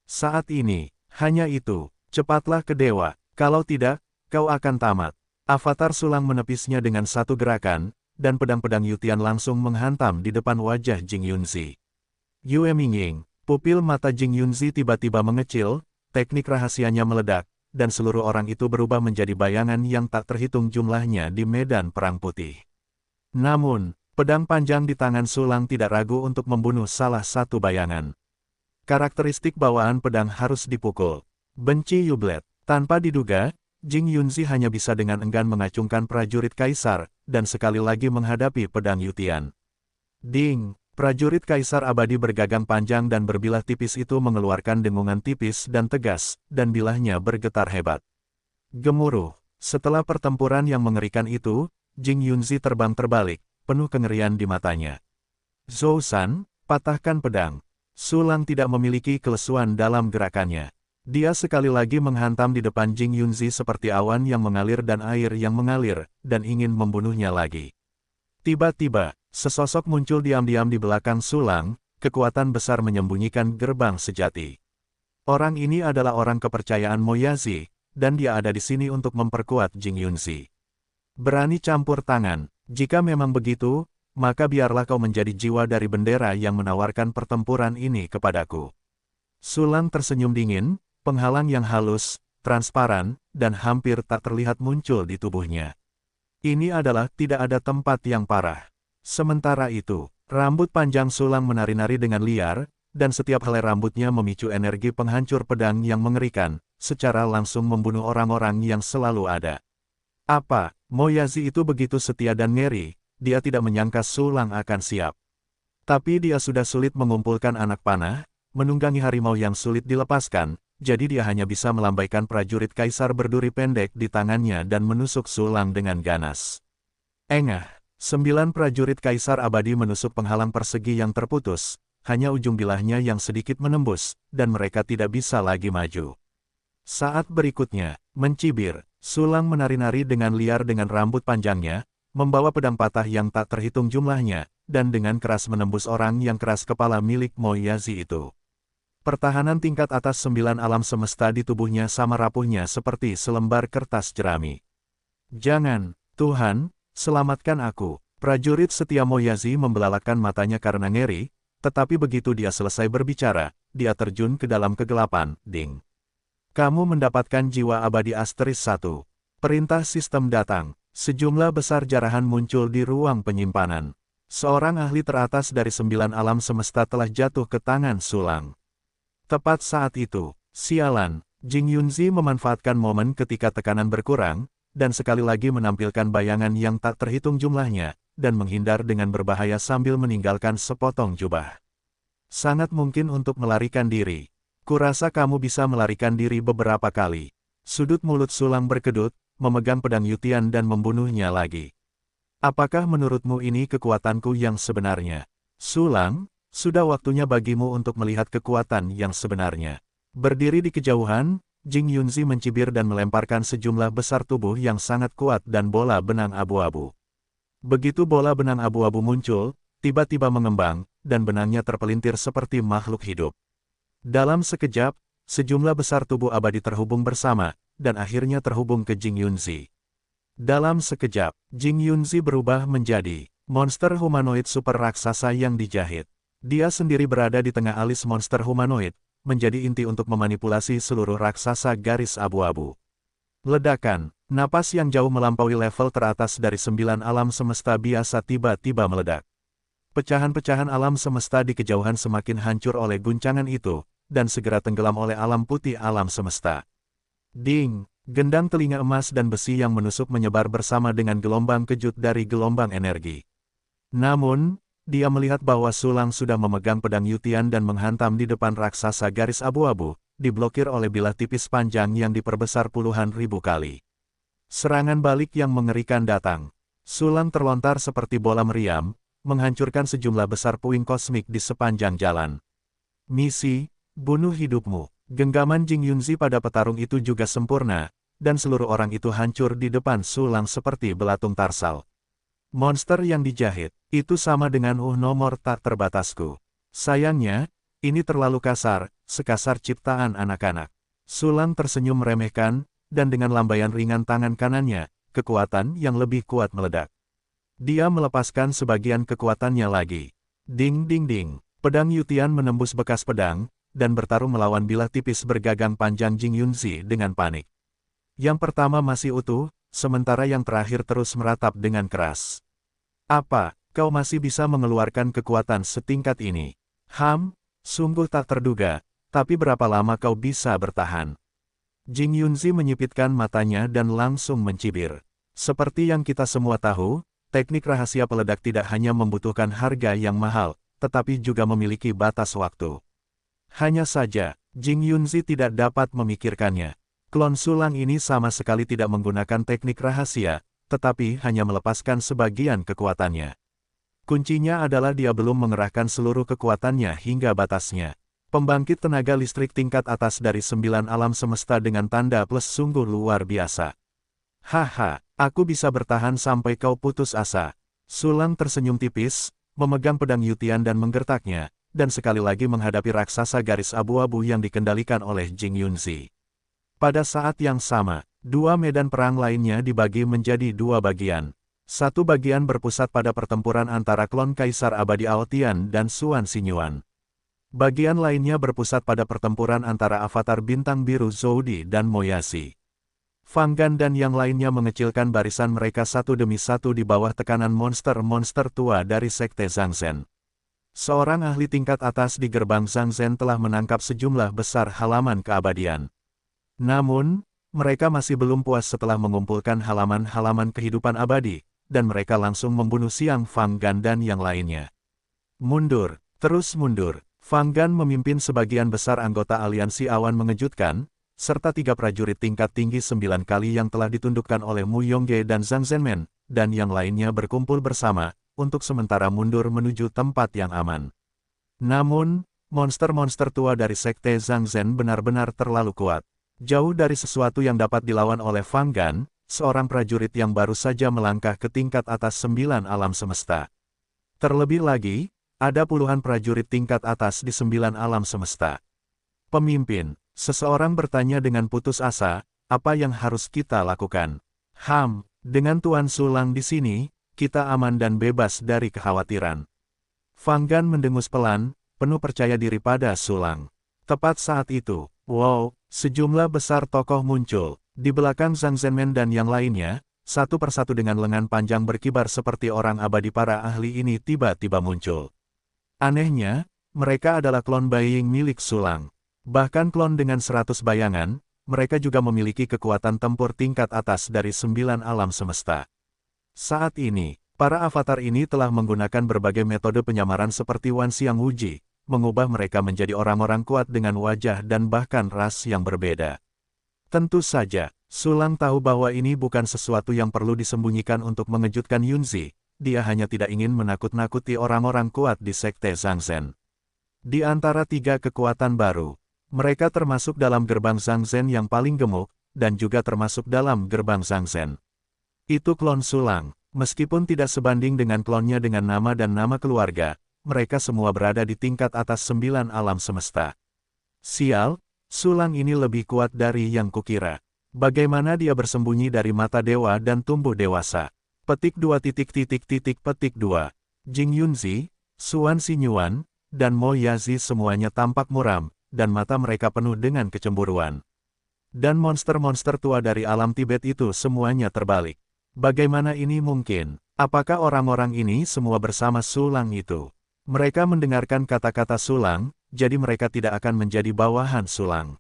Saat ini, hanya itu, cepatlah ke dewa, kalau tidak, kau akan tamat. Avatar Sulang menepisnya dengan satu gerakan, dan pedang-pedang Yutian langsung menghantam di depan wajah Jing Yunzi. Yue Mingying, pupil mata Jing Yunzi tiba-tiba mengecil, teknik rahasianya meledak, dan seluruh orang itu berubah menjadi bayangan yang tak terhitung jumlahnya di medan perang putih. Namun, pedang panjang di tangan Sulang tidak ragu untuk membunuh salah satu bayangan. Karakteristik bawaan pedang harus dipukul. Benci Yublet, tanpa diduga, Jing Yunzi hanya bisa dengan enggan mengacungkan prajurit kaisar, dan sekali lagi menghadapi pedang Yutian. Ding! Prajurit kaisar abadi bergagang panjang dan berbilah tipis itu mengeluarkan dengungan tipis dan tegas, dan bilahnya bergetar hebat. Gemuruh! Setelah pertempuran yang mengerikan itu, Jing Yunzi terbang terbalik, penuh kengerian di matanya. Zhou San, patahkan pedang. Su Lang tidak memiliki kelesuan dalam gerakannya. Dia sekali lagi menghantam di depan Jing Yunzi seperti awan yang mengalir dan air yang mengalir, dan ingin membunuhnya lagi. Tiba-tiba, sesosok muncul diam-diam di belakang Su Lang, kekuatan besar menyembunyikan gerbang sejati. Orang ini adalah orang kepercayaan Mo Yazi, dan dia ada di sini untuk memperkuat Jing Yunzi. Berani campur tangan, jika memang begitu, maka biarlah kau menjadi jiwa dari bendera yang menawarkan pertempuran ini kepadaku. Su Lang tersenyum dingin, penghalang yang halus, transparan, dan hampir tak terlihat muncul di tubuhnya. Ini adalah tidak ada tempat yang parah. Sementara itu, rambut panjang Su Lang menari-nari dengan liar, dan setiap helai rambutnya memicu energi penghancur pedang yang mengerikan, secara langsung membunuh orang-orang yang selalu ada. Apa, Mo Yazi itu begitu setia dan ngeri, dia tidak menyangka Su Lang akan siap. Tapi dia sudah sulit mengumpulkan anak panah, menunggangi harimau yang sulit dilepaskan, jadi dia hanya bisa melambaikan prajurit kaisar berduri pendek di tangannya dan menusuk Su Lang dengan ganas. Engah, 9 prajurit kaisar abadi menusuk penghalang persegi yang terputus, hanya ujung bilahnya yang sedikit menembus, dan mereka tidak bisa lagi maju. Saat berikutnya, mencibir, Su Lang menari-nari dengan liar dengan rambut panjangnya, membawa pedang patah yang tak terhitung jumlahnya, dan dengan keras menembus orang yang keras kepala milik Mo Yazi itu. Pertahanan tingkat atas 9 alam semesta di tubuhnya sama rapuhnya seperti selembar kertas jerami. Jangan, Tuhan, selamatkan aku. Prajurit setia Mo Yazi membelalakan matanya karena ngeri, tetapi begitu dia selesai berbicara, dia terjun ke dalam kegelapan, ding. Kamu mendapatkan jiwa abadi Asteris 1. Perintah sistem datang. Sejumlah besar jarahan muncul di ruang penyimpanan. Seorang ahli teratas dari 9 alam semesta telah jatuh ke tangan Su Lang. Tepat saat itu, sialan, Jing Yunzi memanfaatkan momen ketika tekanan berkurang, dan sekali lagi menampilkan bayangan yang tak terhitung jumlahnya, dan menghindar dengan berbahaya sambil meninggalkan sepotong jubah. Sangat mungkin untuk melarikan diri. Kurasa kamu bisa melarikan diri beberapa kali. Sudut mulut Su Lang berkedut, memegang pedang Yutian dan membunuhnya lagi. Apakah menurutmu ini kekuatanku yang sebenarnya? Su Lang, sudah waktunya bagimu untuk melihat kekuatan yang sebenarnya. Berdiri di kejauhan, Jing Yunzi mencibir dan melemparkan sejumlah besar tubuh yang sangat kuat dan bola benang abu-abu. Begitu bola benang abu-abu muncul, tiba-tiba mengembang, dan benangnya terpelintir seperti makhluk hidup. Dalam sekejap, sejumlah besar tubuh abadi terhubung bersama, dan akhirnya terhubung ke Jing Yunzi. Dalam sekejap, Jing Yunzi berubah menjadi monster humanoid super raksasa yang dijahit. Dia sendiri berada di tengah alis monster humanoid, menjadi inti untuk memanipulasi seluruh raksasa garis abu-abu. Ledakan, napas yang jauh melampaui level teratas dari 9 alam semesta biasa tiba-tiba meledak. Pecahan-pecahan alam semesta di kejauhan semakin hancur oleh guncangan itu, dan segera tenggelam oleh alam putih alam semesta. Ding, gendang telinga emas dan besi yang menusuk menyebar bersama dengan gelombang kejut dari gelombang energi. Namun, dia melihat bahwa Su Lang sudah memegang pedang Yutian dan menghantam di depan raksasa garis abu-abu, diblokir oleh bilah tipis panjang yang diperbesar puluhan ribu kali. Serangan balik yang mengerikan datang. Su Lang terlontar seperti bola meriam, menghancurkan sejumlah besar puing kosmik di sepanjang jalan. Misi, bunuh hidupmu. Genggaman Jing Yunzi pada petarung itu juga sempurna, dan seluruh orang itu hancur di depan Su Lang seperti belatung tarsal. Monster yang dijahit, itu sama dengan nomor tak terbatasku. Sayangnya, ini terlalu kasar, sekasar ciptaan anak-anak. Su Lang tersenyum meremehkan, dan dengan lambaian ringan tangan kanannya, kekuatan yang lebih kuat meledak. Dia melepaskan sebagian kekuatannya lagi. Ding ding ding, pedang Yutian menembus bekas pedang, dan bertarung melawan bilah tipis bergagang panjang Jing Yunzi dengan panik. Yang pertama masih utuh, sementara yang terakhir terus meratap dengan keras. Apa, kau masih bisa mengeluarkan kekuatan setingkat ini? Sungguh tak terduga, tapi berapa lama kau bisa bertahan? Jing Yunzi menyipitkan matanya dan langsung mencibir. Seperti yang kita semua tahu, teknik rahasia peledak tidak hanya membutuhkan harga yang mahal, tetapi juga memiliki batas waktu. Hanya saja, Jing Yunzi tidak dapat memikirkannya. Klon Sulang ini sama sekali tidak menggunakan teknik rahasia, tetapi hanya melepaskan sebagian kekuatannya. Kuncinya adalah dia belum mengerahkan seluruh kekuatannya hingga batasnya. Pembangkit tenaga listrik tingkat atas dari 9 alam semesta dengan tanda plus sungguh luar biasa. Haha, aku bisa bertahan sampai kau putus asa. Sulang tersenyum tipis, memegang pedang Yutian dan menggertaknya, dan sekali lagi menghadapi raksasa garis abu-abu yang dikendalikan oleh Jing Yunzi. Pada saat yang sama, dua medan perang lainnya dibagi menjadi dua bagian. Satu bagian berpusat pada pertempuran antara klon Kaisar Abadi Aotian dan Suan Sinyuan. Bagian lainnya berpusat pada pertempuran antara avatar bintang biru Zoudi dan Moyashi. Fang Gan dan yang lainnya mengecilkan barisan mereka satu demi satu di bawah tekanan monster-monster tua dari Sekte Zhangzhen. Seorang ahli tingkat atas di gerbang Zhangzhen telah menangkap sejumlah besar halaman keabadian. Namun, mereka masih belum puas setelah mengumpulkan halaman-halaman kehidupan abadi, dan mereka langsung membunuh Siang Fang Gan dan yang lainnya. Mundur, terus mundur. Fang Gan memimpin sebagian besar anggota aliansi awan mengejutkan, serta 3 prajurit tingkat tinggi 9 kali yang telah ditundukkan oleh Mu Yongge dan Zhang Zhenmen, dan yang lainnya berkumpul bersama, untuk sementara mundur menuju tempat yang aman. Namun, monster-monster tua dari Sekte Zhangzhen benar-benar terlalu kuat. Jauh dari sesuatu yang dapat dilawan oleh Fang Gan, seorang prajurit yang baru saja melangkah ke tingkat atas 9 alam semesta. Terlebih lagi, ada puluhan prajurit tingkat atas di 9 alam semesta. Pemimpin, seseorang bertanya dengan putus asa, apa yang harus kita lakukan? Dengan Tuan Sulang di sini, kita aman dan bebas dari kekhawatiran. Fang Gan mendengus pelan, penuh percaya diri pada Sulang. Tepat saat itu, sejumlah besar tokoh muncul, di belakang Zhang Zhenmen dan yang lainnya, satu persatu dengan lengan panjang berkibar seperti orang abadi. Para ahli ini tiba-tiba muncul. Anehnya, mereka adalah klon Baiying milik Sulang. Bahkan klon dengan 100 bayangan, mereka juga memiliki kekuatan tempur tingkat atas dari 9 alam semesta. Saat ini, para avatar ini telah menggunakan berbagai metode penyamaran seperti Wan Xiang Wuji, mengubah mereka menjadi orang-orang kuat dengan wajah dan bahkan ras yang berbeda. Tentu saja, Sulang tahu bahwa ini bukan sesuatu yang perlu disembunyikan untuk mengejutkan Yunzi. Dia hanya tidak ingin menakut-nakuti orang-orang kuat di Sekte Zhangzhen. Di antara 3 kekuatan baru, mereka termasuk dalam gerbang Zhangzhen yang paling gemuk, dan juga termasuk dalam gerbang Zhangzhen. Itu klon Sulang. Meskipun tidak sebanding dengan klonnya dengan nama dan nama keluarga, mereka semua berada di tingkat atas 9 alam semesta. Sial, Sulang ini lebih kuat dari yang kukira. Bagaimana dia bersembunyi dari mata dewa dan tumbuh dewasa? Petik 2 petik 2. Jing Yunzi, Suan Sinyuan, dan Mo Yazi semuanya tampak muram, dan mata mereka penuh dengan kecemburuan. Dan monster-monster tua dari alam Tibet itu semuanya terbalik. Bagaimana ini mungkin? Apakah orang-orang ini semua bersama Sulang itu? Mereka mendengarkan kata-kata Sulang, jadi mereka tidak akan menjadi bawahan Sulang.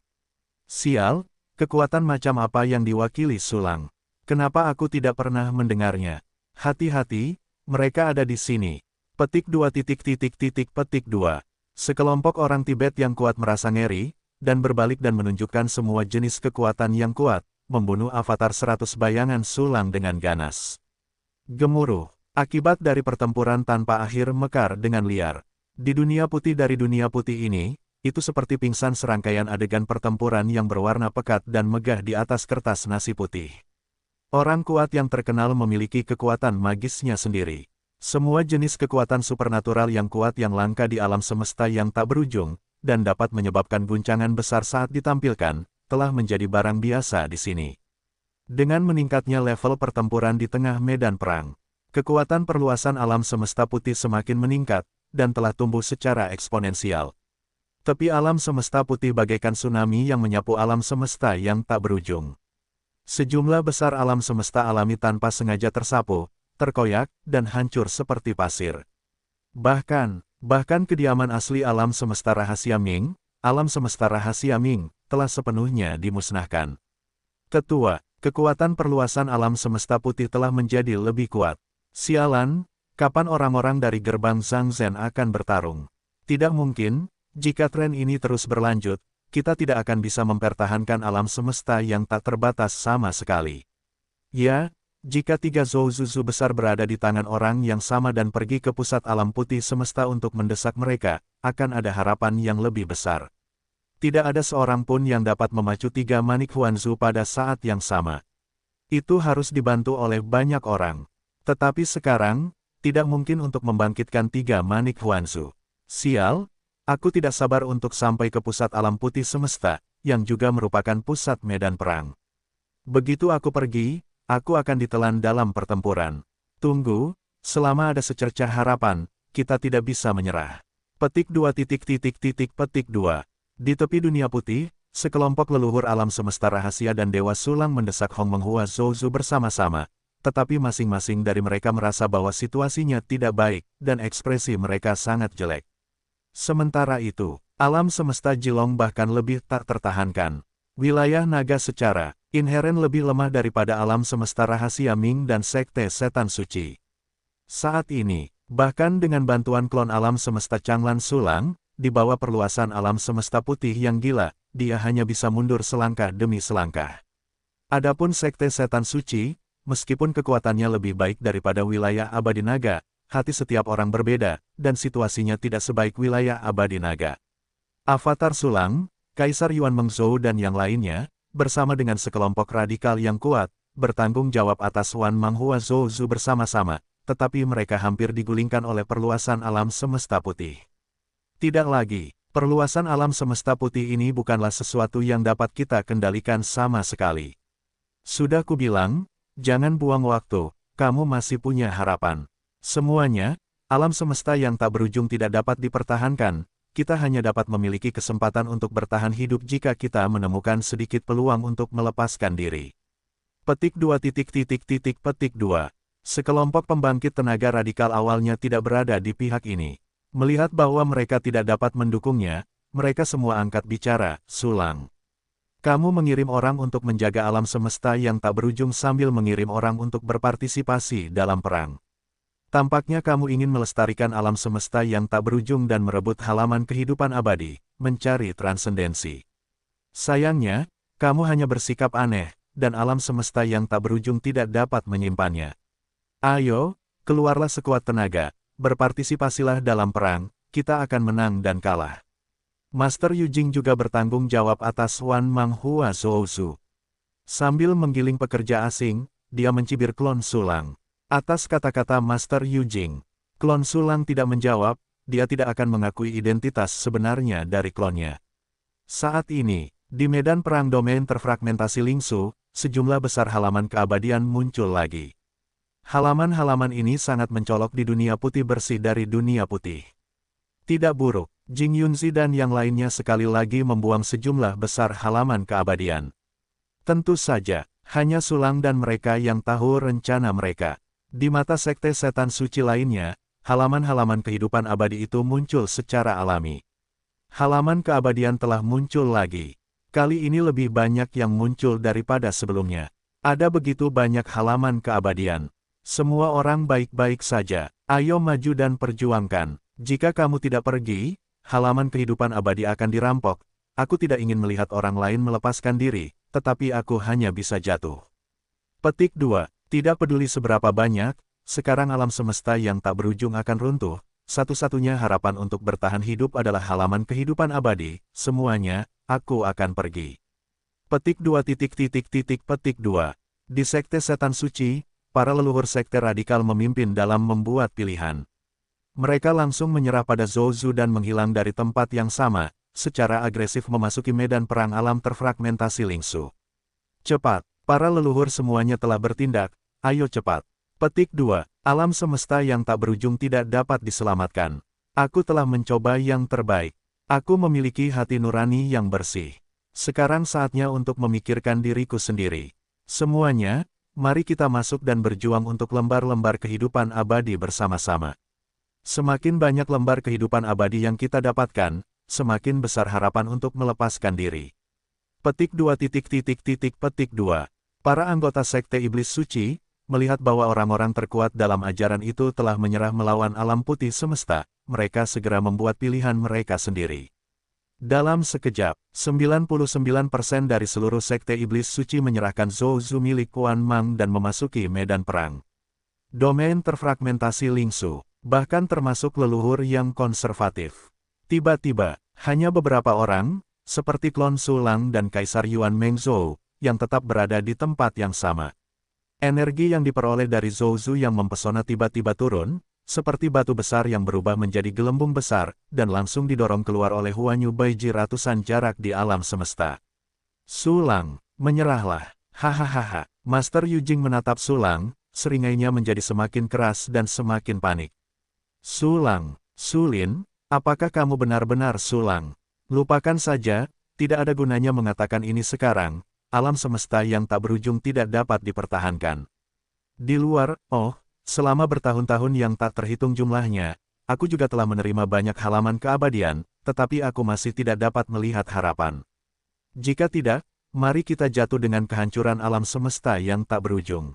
Sial, kekuatan macam apa yang diwakili Sulang? Kenapa aku tidak pernah mendengarnya? Hati-hati, mereka ada di sini. Petik 2 petik 2. Sekelompok orang Tibet yang kuat merasa ngeri, dan berbalik dan menunjukkan semua jenis kekuatan yang kuat, membunuh avatar 100 bayangan Sulang dengan ganas. Gemuruh, akibat dari pertempuran tanpa akhir mekar dengan liar. Di dunia putih dari dunia putih ini, itu seperti pingsan serangkaian adegan pertempuran yang berwarna pekat dan megah di atas kertas nasi putih. Orang kuat yang terkenal memiliki kekuatan magisnya sendiri. Semua jenis kekuatan supernatural yang kuat yang langka di alam semesta yang tak berujung, dan dapat menyebabkan guncangan besar saat ditampilkan, telah menjadi barang biasa di sini. Dengan meningkatnya level pertempuran di tengah medan perang, kekuatan perluasan alam semesta putih semakin meningkat, dan telah tumbuh secara eksponensial. Tepi alam semesta putih bagaikan tsunami yang menyapu alam semesta yang tak berujung. Sejumlah besar alam semesta alami tanpa sengaja tersapu, terkoyak, dan hancur seperti pasir. Bahkan kediaman asli alam semesta rahasia Ming, telah sepenuhnya dimusnahkan. Ketua, kekuatan perluasan alam semesta putih telah menjadi lebih kuat. Sialan, kapan orang-orang dari gerbang Zhangzhen akan bertarung? Tidak mungkin, jika tren ini terus berlanjut, kita tidak akan bisa mempertahankan alam semesta yang tak terbatas sama sekali. Ya, jika 3 Zouzuzu besar berada di tangan orang yang sama dan pergi ke pusat alam putih semesta untuk mendesak mereka, akan ada harapan yang lebih besar. Tidak ada seorang pun yang dapat memacu 3 Manik Huanzu pada saat yang sama. Itu harus dibantu oleh banyak orang. Tetapi sekarang, tidak mungkin untuk membangkitkan 3 Manik Huanzu. Sial, aku tidak sabar untuk sampai ke pusat alam putih semesta, yang juga merupakan pusat medan perang. Begitu aku pergi, aku akan ditelan dalam pertempuran. Tunggu, selama ada secercah harapan, kita tidak bisa menyerah. Petik 2. Petik 2. Di tepi dunia putih, sekelompok leluhur alam semesta rahasia dan Dewa Sulang mendesak Hong Menghua Zouzu bersama-sama, tetapi masing-masing dari mereka merasa bahwa situasinya tidak baik, dan ekspresi mereka sangat jelek. Sementara itu, alam semesta Jilong bahkan lebih tak tertahankan. Wilayah naga secara inheren lebih lemah daripada alam semesta rahasia Ming dan Sekte Setan Suci. Saat ini, bahkan dengan bantuan klon alam semesta Changlan Sulang, di bawah perluasan alam semesta putih yang gila, dia hanya bisa mundur selangkah demi selangkah. Adapun Sekte Setan Suci, meskipun kekuatannya lebih baik daripada wilayah abadi naga, hati setiap orang berbeda, dan situasinya tidak sebaik wilayah abadi naga. Avatar Sulang, Kaisar Yuan Mengzhou dan yang lainnya, bersama dengan sekelompok radikal yang kuat, bertanggung jawab atas Wan Manghua Zouzu bersama-sama, tetapi mereka hampir digulingkan oleh perluasan alam semesta putih. Tidak lagi, perluasan alam semesta putih ini bukanlah sesuatu yang dapat kita kendalikan sama sekali. Sudah kubilang, jangan buang waktu, kamu masih punya harapan. Semuanya, alam semesta yang tak berujung tidak dapat dipertahankan, kita hanya dapat memiliki kesempatan untuk bertahan hidup jika kita menemukan sedikit peluang untuk melepaskan diri. Petik 2. Petik 2. Sekelompok pembangkit tenaga radikal awalnya tidak berada di pihak ini. Melihat bahwa mereka tidak dapat mendukungnya, mereka semua angkat bicara, Sulang. Kamu mengirim orang untuk menjaga alam semesta yang tak berujung sambil mengirim orang untuk berpartisipasi dalam perang. Tampaknya kamu ingin melestarikan alam semesta yang tak berujung dan merebut halaman kehidupan abadi, mencari transendensi. Sayangnya, kamu hanya bersikap aneh, dan alam semesta yang tak berujung tidak dapat menyimpannya. Ayo, keluarlah sekuat tenaga. Berpartisipasilah dalam perang, kita akan menang dan kalah. Master Yu Jing juga bertanggung jawab atas Wan Manghua Zouzu. Sambil menggiling pekerja asing, dia mencibir klon Sulang. Atas kata-kata Master Yu Jing, klon Sulang tidak menjawab, dia tidak akan mengakui identitas sebenarnya dari klonnya. Saat ini, di medan perang domain terfragmentasi Lingsu, sejumlah besar halaman keabadian muncul lagi. Halaman-halaman ini sangat mencolok di dunia putih bersih dari dunia putih. Tidak buruk, Jing Yunzi dan yang lainnya sekali lagi membuang sejumlah besar halaman keabadian. Tentu saja, hanya Sulang dan mereka yang tahu rencana mereka. Di mata Sekte Setan Suci lainnya, halaman-halaman kehidupan abadi itu muncul secara alami. Halaman keabadian telah muncul lagi. Kali ini lebih banyak yang muncul daripada sebelumnya. Ada begitu banyak halaman keabadian. Semua orang baik-baik saja, ayo maju dan perjuangkan. Jika kamu tidak pergi, halaman kehidupan abadi akan dirampok. Aku tidak ingin melihat orang lain melepaskan diri, tetapi aku hanya bisa jatuh. Petik 2. Tidak peduli seberapa banyak, sekarang alam semesta yang tak berujung akan runtuh. Satu-satunya harapan untuk bertahan hidup adalah halaman kehidupan abadi. Semuanya, aku akan pergi. Petik 2. Petik 2. Di Sekte Setan Suci, para leluhur sekte radikal memimpin dalam membuat pilihan. Mereka langsung menyerah pada Zouzu dan menghilang dari tempat yang sama, secara agresif memasuki medan perang alam terfragmentasi Lingsu. Cepat, para leluhur semuanya telah bertindak, ayo cepat. Petik 2. Alam semesta yang tak berujung tidak dapat diselamatkan. Aku telah mencoba yang terbaik. Aku memiliki hati nurani yang bersih. Sekarang saatnya untuk memikirkan diriku sendiri. Semuanya, mari kita masuk dan berjuang untuk lembar-lembar kehidupan abadi bersama-sama. Semakin banyak lembar kehidupan abadi yang kita dapatkan, semakin besar harapan untuk melepaskan diri. Petik 2. Petik 2. Para anggota Sekte Iblis Suci, melihat bahwa orang-orang terkuat dalam ajaran itu telah menyerah melawan alam putih semesta, mereka segera membuat pilihan mereka sendiri. Dalam sekejap, 99% dari seluruh sekte iblis suci menyerahkan Zhou Zu milik Quan Mang dan memasuki medan perang. Domain terfragmentasi Lingsu, bahkan termasuk leluhur yang konservatif. Tiba-tiba, hanya beberapa orang, seperti klon Su Lang dan Kaisar Yuan Mengzhou, yang tetap berada di tempat yang sama. Energi yang diperoleh dari Zhou Zu yang mempesona tiba-tiba turun, seperti batu besar yang berubah menjadi gelembung besar, dan langsung didorong keluar oleh Huan Yu Baiji ratusan jarak di alam semesta. Su Lang, menyerahlah. Hahaha. Master Yu Jing menatap Su Lang, seringainya menjadi semakin keras dan semakin panik. Su Lang, Su Lin, apakah kamu benar-benar Su Lang? Lupakan saja, tidak ada gunanya mengatakan ini sekarang. Alam semesta yang tak berujung tidak dapat dipertahankan. Di luar, selama bertahun-tahun yang tak terhitung jumlahnya, aku juga telah menerima banyak halaman keabadian, tetapi aku masih tidak dapat melihat harapan. Jika tidak, mari kita jatuh dengan kehancuran alam semesta yang tak berujung.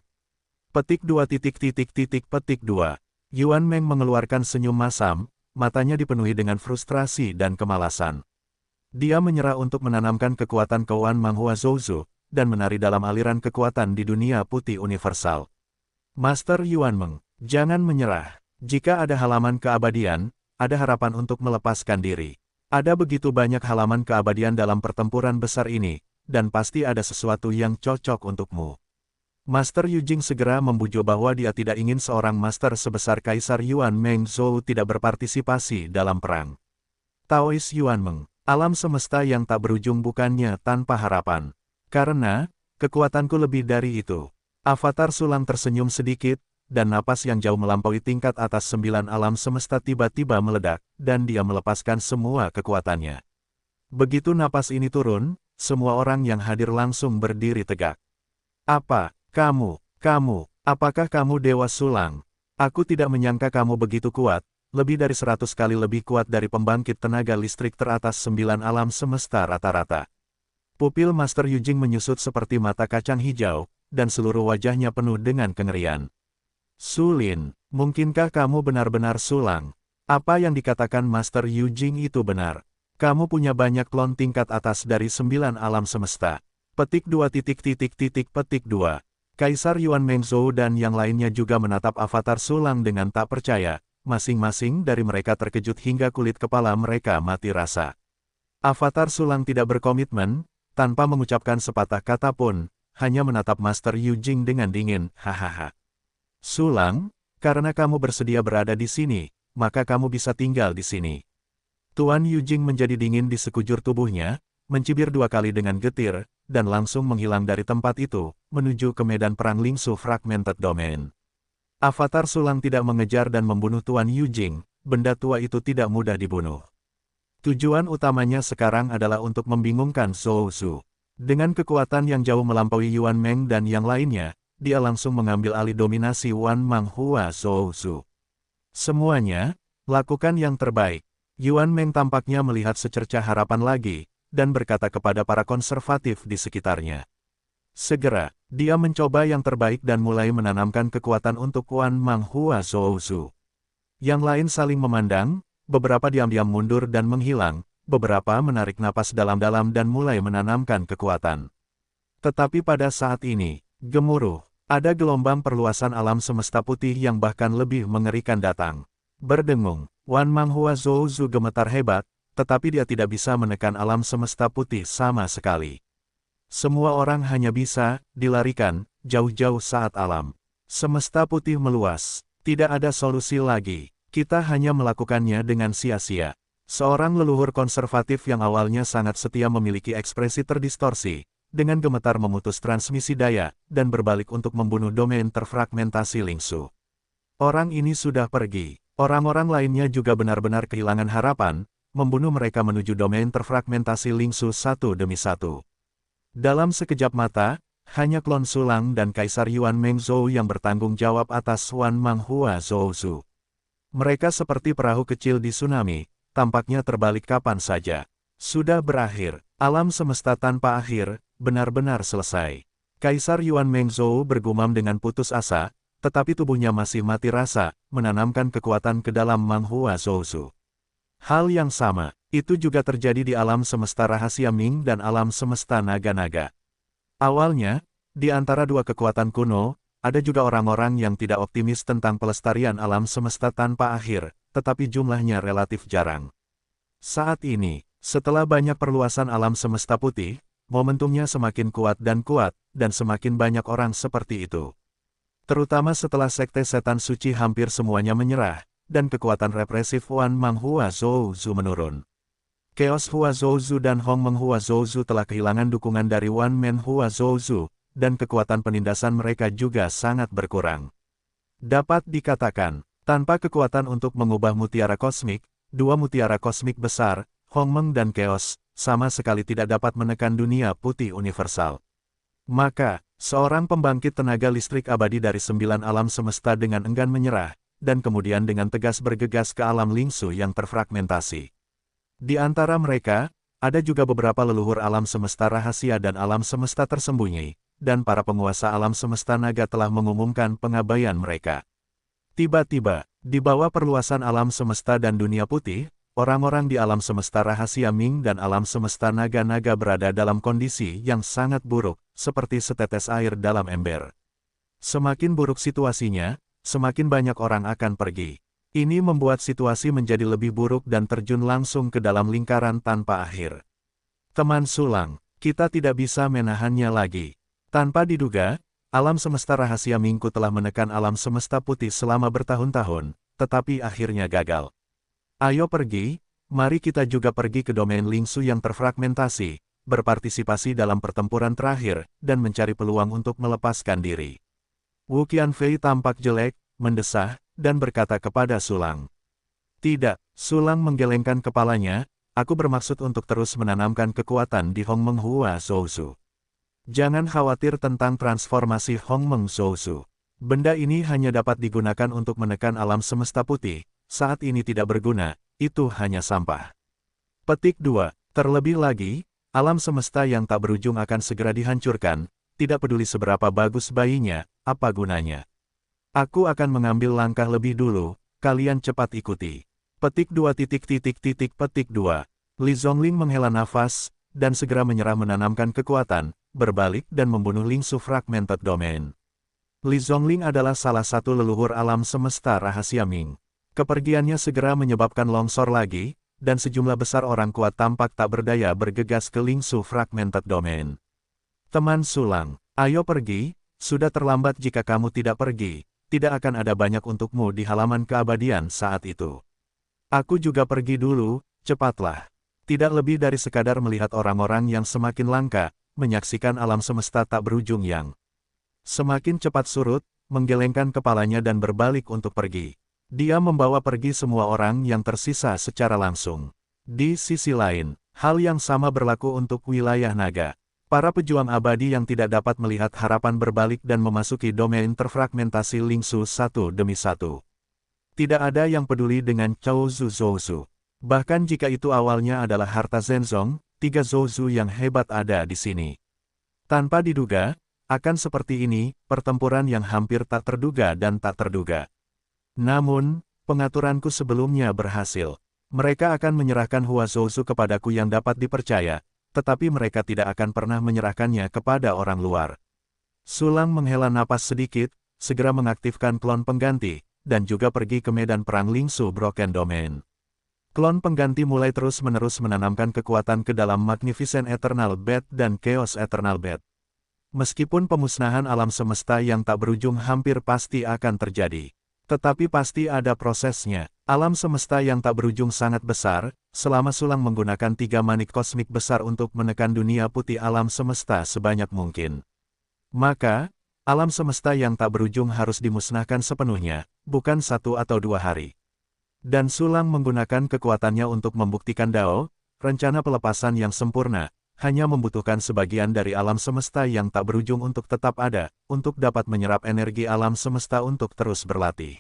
Petik 2. Petik 2. Yuan Meng mengeluarkan senyum masam, matanya dipenuhi dengan frustrasi dan kemalasan. Dia menyerah untuk menanamkan kekuatan Quan Mang Hua Zhou Zu, dan menari dalam aliran kekuatan di dunia putih universal. Master Yuan Meng, jangan menyerah. Jika ada halaman keabadian, ada harapan untuk melepaskan diri. Ada begitu banyak halaman keabadian dalam pertempuran besar ini, dan pasti ada sesuatu yang cocok untukmu. Master Yu Jing segera membujuk bahwa dia tidak ingin seorang master sebesar Kaisar Yuan Mengzhou tidak berpartisipasi dalam perang. Taois Yuan Meng. Alam semesta yang tak berujung bukannya tanpa harapan. Karena, kekuatanku lebih dari itu. Avatar Su Lang tersenyum sedikit, dan napas yang jauh melampaui tingkat atas 9 alam semesta tiba-tiba meledak, dan dia melepaskan semua kekuatannya. Begitu napas ini turun, semua orang yang hadir langsung berdiri tegak. Apa, kamu, apakah kamu Dewa Su Lang? Aku tidak menyangka kamu begitu kuat. Lebih dari 100 kali lebih kuat dari pembangkit tenaga listrik teratas 9 alam semesta rata-rata. Pupil Master Yu Jing menyusut seperti mata kacang hijau, dan seluruh wajahnya penuh dengan kengerian. Su Lin, mungkinkah kamu benar-benar Su Lang? Apa yang dikatakan Master Yu Jing itu benar? Kamu punya banyak klon tingkat atas dari 9 alam semesta. Petik 2. Petik 2. Kaisar Yuan Mengzhou dan yang lainnya juga menatap avatar Su Lang dengan tak percaya. Masing-masing dari mereka terkejut hingga kulit kepala mereka mati rasa. Avatar Su Lang tidak berkomitmen, tanpa mengucapkan sepatah kata pun, hanya menatap Master Yu Jing dengan dingin, hahaha. Su Lang, karena kamu bersedia berada di sini, maka kamu bisa tinggal di sini. Tuan Yu Jing menjadi dingin di sekujur tubuhnya, mencibir 2 kali dengan getir, dan langsung menghilang dari tempat itu, menuju ke medan perang Lingsu Fragmented Domain. Avatar Su Lang tidak mengejar dan membunuh Tuan Yu Jing, benda tua itu tidak mudah dibunuh. Tujuan utamanya sekarang adalah untuk membingungkan Zhou Zu. Dengan kekuatan yang jauh melampaui Yuan Meng dan yang lainnya, dia langsung mengambil alih dominasi Wan Mang Hua Zhou Zu. Semuanya, lakukan yang terbaik. Yuan Meng tampaknya melihat secercah harapan lagi, dan berkata kepada para konservatif di sekitarnya. Segera, dia mencoba yang terbaik dan mulai menanamkan kekuatan untuk Wan Mang Hua Zhou Zu. Yang lain saling memandang, beberapa diam-diam mundur dan menghilang, beberapa menarik napas dalam-dalam dan mulai menanamkan kekuatan. Tetapi pada saat ini, gemuruh, ada gelombang perluasan alam semesta putih yang bahkan lebih mengerikan datang. Berdengung, Wan Mang Hua Zhou Zu gemetar hebat, tetapi dia tidak bisa menekan alam semesta putih sama sekali. Semua orang hanya bisa dilarikan jauh-jauh saat alam semesta putih meluas. Tidak ada solusi lagi. Kita hanya melakukannya dengan sia-sia. Seorang leluhur konservatif yang awalnya sangat setia memiliki ekspresi terdistorsi, dengan gemetar memutus transmisi daya, dan berbalik untuk membunuh domain terfragmentasi Lingsu. Orang ini sudah pergi. Orang-orang lainnya juga benar-benar kehilangan harapan, membunuh mereka menuju domain terfragmentasi Lingsu satu demi satu. Dalam sekejap mata, hanya klon Su Lang dan Kaisar Yuan Mengzhou yang bertanggung jawab atas Wan Mang Hua Zhou Zu. Mereka seperti perahu kecil di tsunami, tampaknya terbalik kapan saja. Sudah berakhir, alam semesta tanpa akhir, benar-benar selesai. Kaisar Yuan Mengzhou bergumam dengan putus asa, tetapi tubuhnya masih mati rasa, menanamkan kekuatan ke dalam Mang Hua Zhou Zu. Hal yang sama, Itu juga terjadi di alam semesta rahasia Ming dan alam semesta naga-naga. Awalnya, di antara dua kekuatan kuno, ada juga orang-orang yang tidak optimis tentang pelestarian alam semesta tanpa akhir, tetapi jumlahnya relatif jarang. Saat ini, setelah banyak perluasan alam semesta putih, momentumnya semakin kuat, dan semakin banyak orang seperti itu. Terutama setelah Sekte Setan Suci hampir semuanya menyerah, dan kekuatan represif Wan Mang Hua Zhouzu menurun. Chaos Hua Zhouzu dan Hong Meng Hua Zhouzu telah kehilangan dukungan dari Wan Men Hua Zhouzu, dan kekuatan penindasan mereka juga sangat berkurang. Dapat dikatakan, tanpa kekuatan untuk mengubah mutiara kosmik, dua mutiara kosmik besar, Hong Meng dan Chaos, sama sekali tidak dapat menekan dunia putih universal. Maka, seorang pembangkit tenaga listrik abadi dari 9 alam semesta dengan enggan menyerah, dan kemudian dengan tegas bergegas ke alam Lingsu yang terfragmentasi. Di antara mereka, ada juga beberapa leluhur alam semesta rahasia dan alam semesta tersembunyi, dan para penguasa alam semesta naga telah mengumumkan pengabaian mereka. Tiba-tiba, di bawah perluasan alam semesta dan dunia putih, orang-orang di alam semesta rahasia Ming dan alam semesta naga-naga berada dalam kondisi yang sangat buruk, seperti setetes air dalam ember. Semakin buruk situasinya, semakin banyak orang akan pergi. Ini membuat situasi menjadi lebih buruk dan terjun langsung ke dalam lingkaran tanpa akhir. Teman Sulang, kita tidak bisa menahannya lagi. Tanpa diduga, alam semesta rahasia Mingku telah menekan alam semesta putih selama bertahun-tahun, tetapi akhirnya gagal. Ayo pergi, mari kita juga pergi ke domain Lingsu yang terfragmentasi, berpartisipasi dalam pertempuran terakhir, dan mencari peluang untuk melepaskan diri. Wu Qianfei tampak jelek, mendesah, dan berkata kepada Sulang. Tidak, Sulang menggelengkan kepalanya, aku bermaksud untuk terus menanamkan kekuatan di Hong Meng Hua Zhouzu. Jangan khawatir tentang transformasi Hong Meng Zhouzu. Benda ini hanya dapat digunakan untuk menekan alam semesta putih, saat ini tidak berguna, itu hanya sampah. Petik 2. Terlebih lagi, alam semesta yang tak berujung akan segera dihancurkan, tidak peduli seberapa bagus bayinya, apa gunanya. Aku akan mengambil langkah lebih dulu, kalian cepat ikuti. Petik 2. Petik 2. Li Zhongling menghela nafas, dan segera menyerah menanamkan kekuatan, berbalik dan membunuh Lingsu Fragmented Domain. Li Zhongling adalah salah satu leluhur alam semesta rahasia Ming. Kepergiannya segera menyebabkan longsor lagi, dan sejumlah besar orang kuat tampak tak berdaya bergegas ke Lingsu Fragmented Domain. Teman Sulang, ayo pergi, sudah terlambat jika kamu tidak pergi. Tidak akan ada banyak untukmu di halaman keabadian saat itu. Aku juga pergi dulu, cepatlah. Tidak lebih dari sekadar melihat orang-orang yang semakin langka, menyaksikan alam semesta tak berujung yang semakin cepat surut, menggelengkan kepalanya dan berbalik untuk pergi. Dia membawa pergi semua orang yang tersisa secara langsung. Di sisi lain, hal yang sama berlaku untuk wilayah naga. Para pejuang abadi yang tidak dapat melihat harapan berbalik dan memasuki domain terfragmentasi Lingsu satu demi satu. Tidak ada yang peduli dengan Chaozu Zhouzu. Bahkan jika itu awalnya adalah harta Zenzong, 3 Zhouzu yang hebat ada di sini. Tanpa diduga, akan seperti ini, pertempuran yang hampir tak terduga dan tak terduga. Namun, pengaturanku sebelumnya berhasil. Mereka akan menyerahkan Hua Zhouzu kepadaku yang dapat dipercaya, tetapi mereka tidak akan pernah menyerahkannya kepada orang luar. Sulang menghela napas sedikit, segera mengaktifkan klon pengganti, dan juga pergi ke medan perang Lingsu Broken Domain. Klon pengganti mulai terus-menerus menanamkan kekuatan ke dalam Magnificent Eternal Bat dan Chaos Eternal Bat. Meskipun pemusnahan alam semesta yang tak berujung hampir pasti akan terjadi. Tetapi pasti ada prosesnya. Alam semesta yang tak berujung sangat besar, selama Sulang menggunakan 3 manik kosmik besar untuk menekan dunia putih alam semesta sebanyak mungkin. Maka, alam semesta yang tak berujung harus dimusnahkan sepenuhnya, bukan 1 atau 2 hari. Dan Sulang menggunakan kekuatannya untuk membuktikan Dao, rencana pelepasan yang sempurna, hanya membutuhkan sebagian dari alam semesta yang tak berujung untuk tetap ada, untuk dapat menyerap energi alam semesta untuk terus berlatih.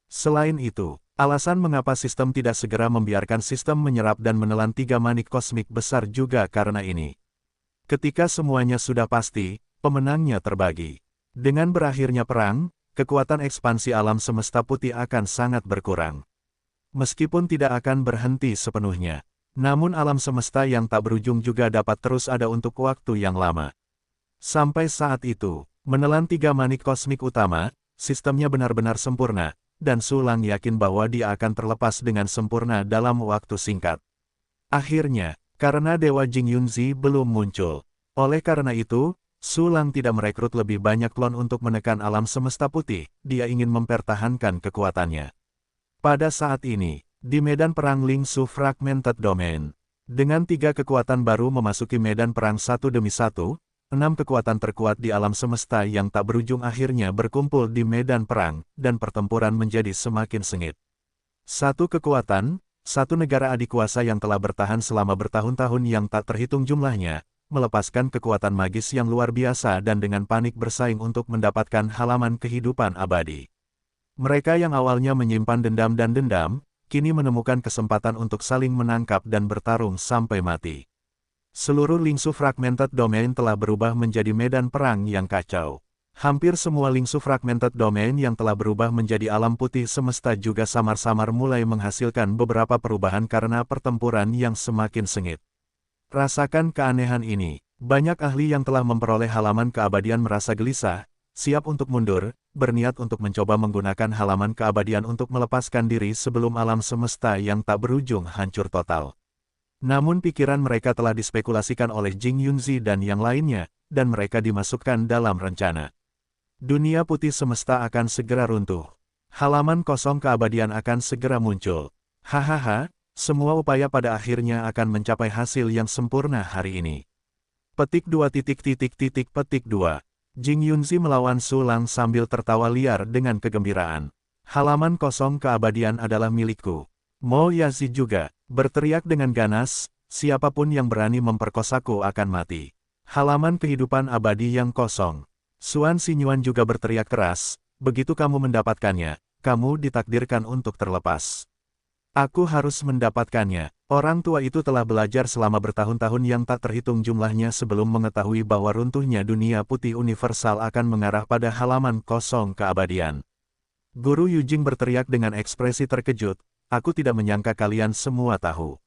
Selain itu, alasan mengapa sistem tidak segera membiarkan sistem menyerap dan menelan 3 manik kosmik besar juga karena ini. Ketika semuanya sudah pasti, pemenangnya terbagi. Dengan berakhirnya perang, kekuatan ekspansi alam semesta putih akan sangat berkurang. Meskipun tidak akan berhenti sepenuhnya. Namun alam semesta yang tak berujung juga dapat terus ada untuk waktu yang lama. Sampai saat itu, menelan 3 manik kosmik utama, sistemnya benar-benar sempurna, dan Su Lang yakin bahwa dia akan terlepas dengan sempurna dalam waktu singkat. Akhirnya, karena Dewa Jing Yunzi belum muncul. Oleh karena itu, Su Lang tidak merekrut lebih banyak klon untuk menekan alam semesta putih, dia ingin mempertahankan kekuatannya. Pada saat ini, di medan perang Ling Su Fragmented Domain, dengan 3 kekuatan baru memasuki medan perang satu demi satu, 6 kekuatan terkuat di alam semesta yang tak berujung akhirnya berkumpul di medan perang, dan pertempuran menjadi semakin sengit. Satu kekuatan, satu negara adikuasa yang telah bertahan selama bertahun-tahun yang tak terhitung jumlahnya, melepaskan kekuatan magis yang luar biasa dan dengan panik bersaing untuk mendapatkan halaman kehidupan abadi. Mereka yang awalnya menyimpan dendam dan dendam, kini menemukan kesempatan untuk saling menangkap dan bertarung sampai mati. Seluruh Lingsu Fragmented Domain telah berubah menjadi medan perang yang kacau. Hampir semua Lingsu Fragmented Domain yang telah berubah menjadi alam putih semesta juga samar-samar mulai menghasilkan beberapa perubahan karena pertempuran yang semakin sengit. Rasakan keanehan ini. Banyak ahli yang telah memperoleh halaman keabadian merasa gelisah, siap untuk mundur, berniat untuk mencoba menggunakan halaman keabadian untuk melepaskan diri sebelum alam semesta yang tak berujung hancur total. Namun pikiran mereka telah dispekulasikan oleh Jing Yunzi dan yang lainnya, dan mereka dimasukkan dalam rencana. Dunia putih semesta akan segera runtuh. Halaman kosong keabadian akan segera muncul. Hahaha, semua upaya pada akhirnya akan mencapai hasil yang sempurna hari ini. Petik 2. Petik 2. Jing Yunzi melawan Su Lang sambil tertawa liar dengan kegembiraan. Halaman kosong keabadian adalah milikku. Mo Yazi juga berteriak dengan ganas, siapapun yang berani memperkosaku akan mati. Halaman kehidupan abadi yang kosong. Suan Xinyuan juga berteriak keras, begitu kamu mendapatkannya, kamu ditakdirkan untuk terlepas. Aku harus mendapatkannya. Orang tua itu telah belajar selama bertahun-tahun yang tak terhitung jumlahnya sebelum mengetahui bahwa runtuhnya dunia putih universal akan mengarah pada halaman kosong keabadian. Guru Yujing berteriak dengan ekspresi terkejut, aku tidak menyangka kalian semua tahu.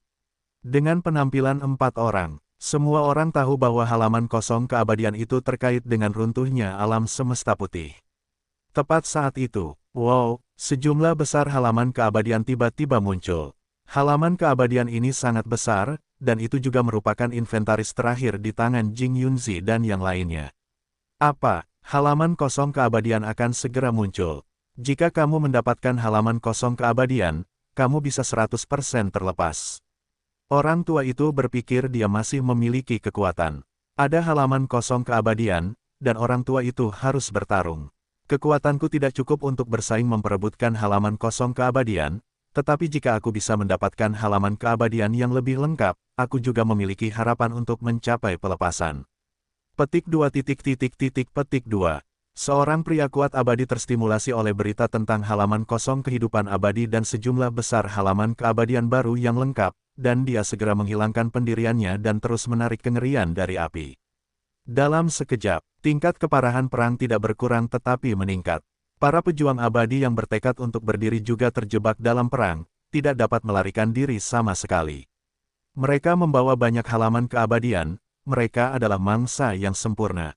Dengan penampilan 4 orang, semua orang tahu bahwa halaman kosong keabadian itu terkait dengan runtuhnya alam semesta putih. Tepat saat itu, wow, sejumlah besar halaman keabadian tiba-tiba muncul. Halaman keabadian ini sangat besar, dan itu juga merupakan inventaris terakhir di tangan Jing Yunzi dan yang lainnya. Apa, halaman kosong keabadian akan segera muncul? Jika kamu mendapatkan halaman kosong keabadian, kamu bisa 100% terlepas. Orang tua itu berpikir dia masih memiliki kekuatan. Ada halaman kosong keabadian, dan orang tua itu harus bertarung. Kekuatanku tidak cukup untuk bersaing memperebutkan halaman kosong keabadian, tetapi jika aku bisa mendapatkan halaman keabadian yang lebih lengkap, aku juga memiliki harapan untuk mencapai pelepasan. Petik 2. Petik 2. Seorang pria kuat abadi terstimulasi oleh berita tentang halaman kosong kehidupan abadi dan sejumlah besar halaman keabadian baru yang lengkap, dan dia segera menghilangkan pendiriannya dan terus menarik kengerian dari api. Dalam sekejap, tingkat keparahan perang tidak berkurang tetapi meningkat. Para pejuang abadi yang bertekad untuk berdiri juga terjebak dalam perang, tidak dapat melarikan diri sama sekali. Mereka membawa banyak halaman keabadian, mereka adalah mangsa yang sempurna.